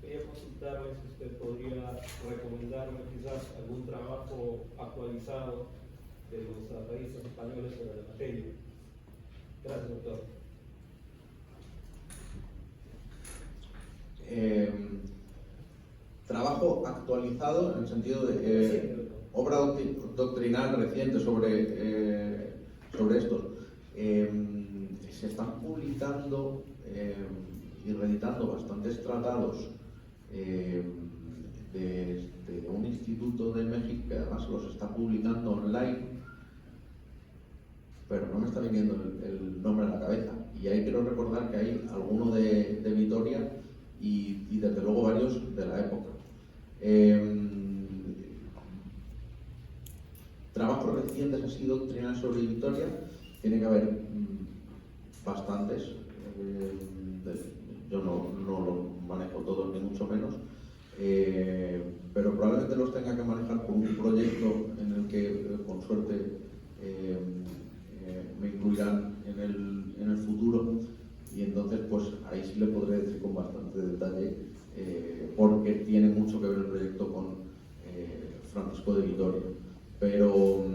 Quería consultarle si usted podría recomendarme quizás algún trabajo actualizado de los tratadistas españoles sobre la materia. Gracias, doctor. Trabajo actualizado en el sentido de obra doctrinal reciente sobre estos. Se están publicando y reeditando bastantes tratados de un instituto de México que además los está publicando online, pero no me está viniendo el nombre a la cabeza. Y ahí quiero recordar que hay alguno de Vitoria y desde luego varios de la época. Trabajos recientes así doctrinales sobre Vitoria, tiene que haber bastantes. Yo no los manejo todos, ni mucho menos, pero probablemente los tenga que manejar por un proyecto en el que, con suerte, me incluirán en el futuro, y entonces pues ahí sí le podré decir con bastante detalle, porque tiene mucho que ver el proyecto con Francisco de Vitoria. Pero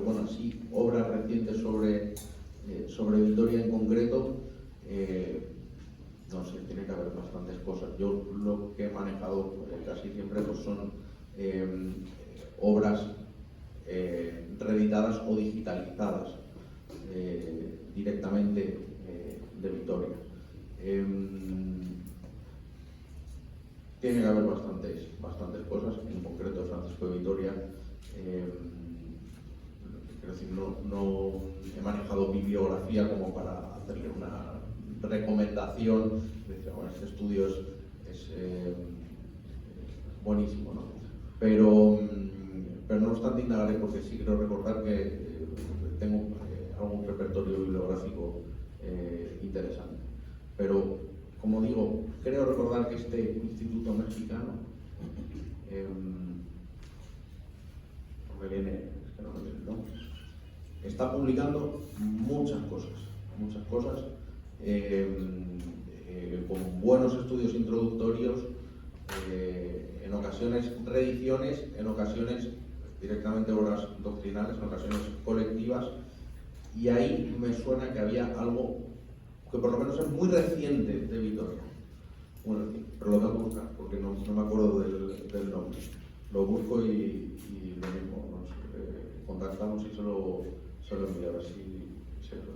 bueno, sí, obras recientes sobre Vitoria en concreto, no sé, tiene que haber bastantes cosas. Yo lo que he manejado casi siempre pues son obras reeditadas o digitalizadas directamente de Vitoria. Tiene que haber bastantes cosas, en concreto de Francisco de Vitoria. Quiero decir, no he manejado bibliografía como para hacerle una recomendación. Decir, bueno, este estudio es buenísimo, ¿no? Pero no obstante indagaré, porque sí quiero recordar que tengo algún repertorio bibliográfico interesante. Pero, como digo, creo recordar que este instituto mexicano no me viene el nombre, está publicando muchas cosas con buenos estudios introductorios, en ocasiones reediciones, en ocasiones directamente obras doctrinales, en ocasiones colectivas, y ahí me suena que había algo que por lo menos es muy reciente de Vitoria. Bueno, pero lo tengo que buscar porque no me acuerdo del nombre. Lo busco y lo mismo, nos contactamos y se lo envío a ver si se lo.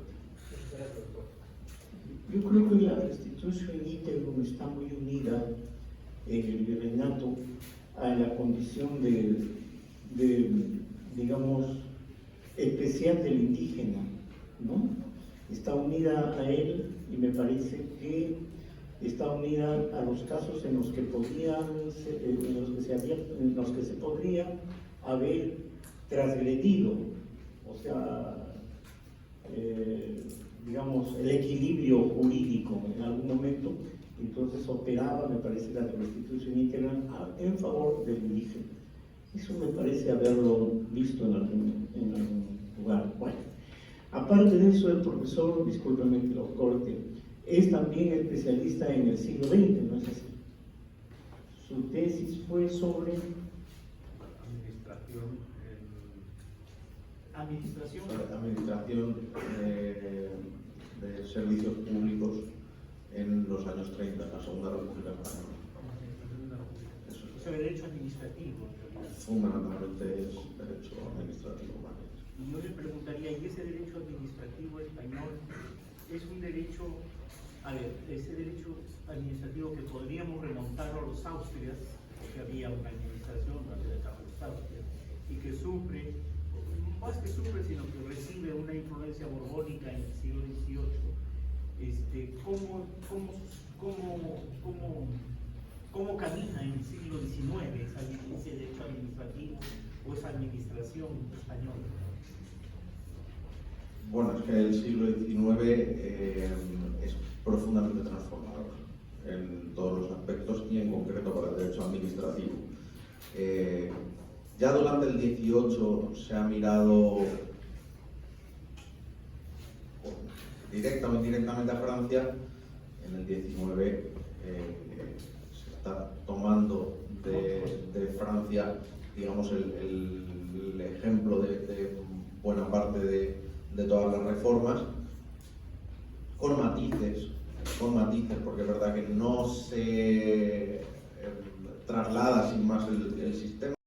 Yo creo que la restitución íntegro está muy unida en el virreinato a la condición de digamos, especial del indígena, ¿no? Está unida a él, y me parece que está unida a los casos en los que se podría haber transgredido, o sea, digamos, el equilibrio jurídico en algún momento. Entonces operaba, me parece, la restitución íntegra en favor del indígena. Eso me parece haberlo visto en algún lugar. Bueno, aparte de eso, el profesor, discúlpeme que lo corte, es también especialista en el siglo XX, ¿no es así? Su tesis fue sobre administración de servicios públicos en los años 30, en la Segunda República Española. Eso es derecho administrativo, en realidad. Fundamentalmente es derecho administrativo. Y yo le preguntaría, ¿y ese derecho administrativo español es un derecho, ese derecho administrativo que podríamos remontar a los Austrias, porque había una administración durante la etapa de los Austrias, y que sufre, más que sufre, sino que recibe una influencia borbónica en el siglo XVIII? ¿Cómo camina en el siglo XIX ese derecho administrativo o esa administración española? Bueno, es que el siglo XIX es profundamente transformador en todos los aspectos y en concreto para el derecho administrativo. Ya durante el XVIII se ha mirado directamente a Francia. En el XIX se está tomando de Francia, digamos, el ejemplo de buena parte de todas las reformas, con matices, porque es verdad que no se traslada sin más el sistema.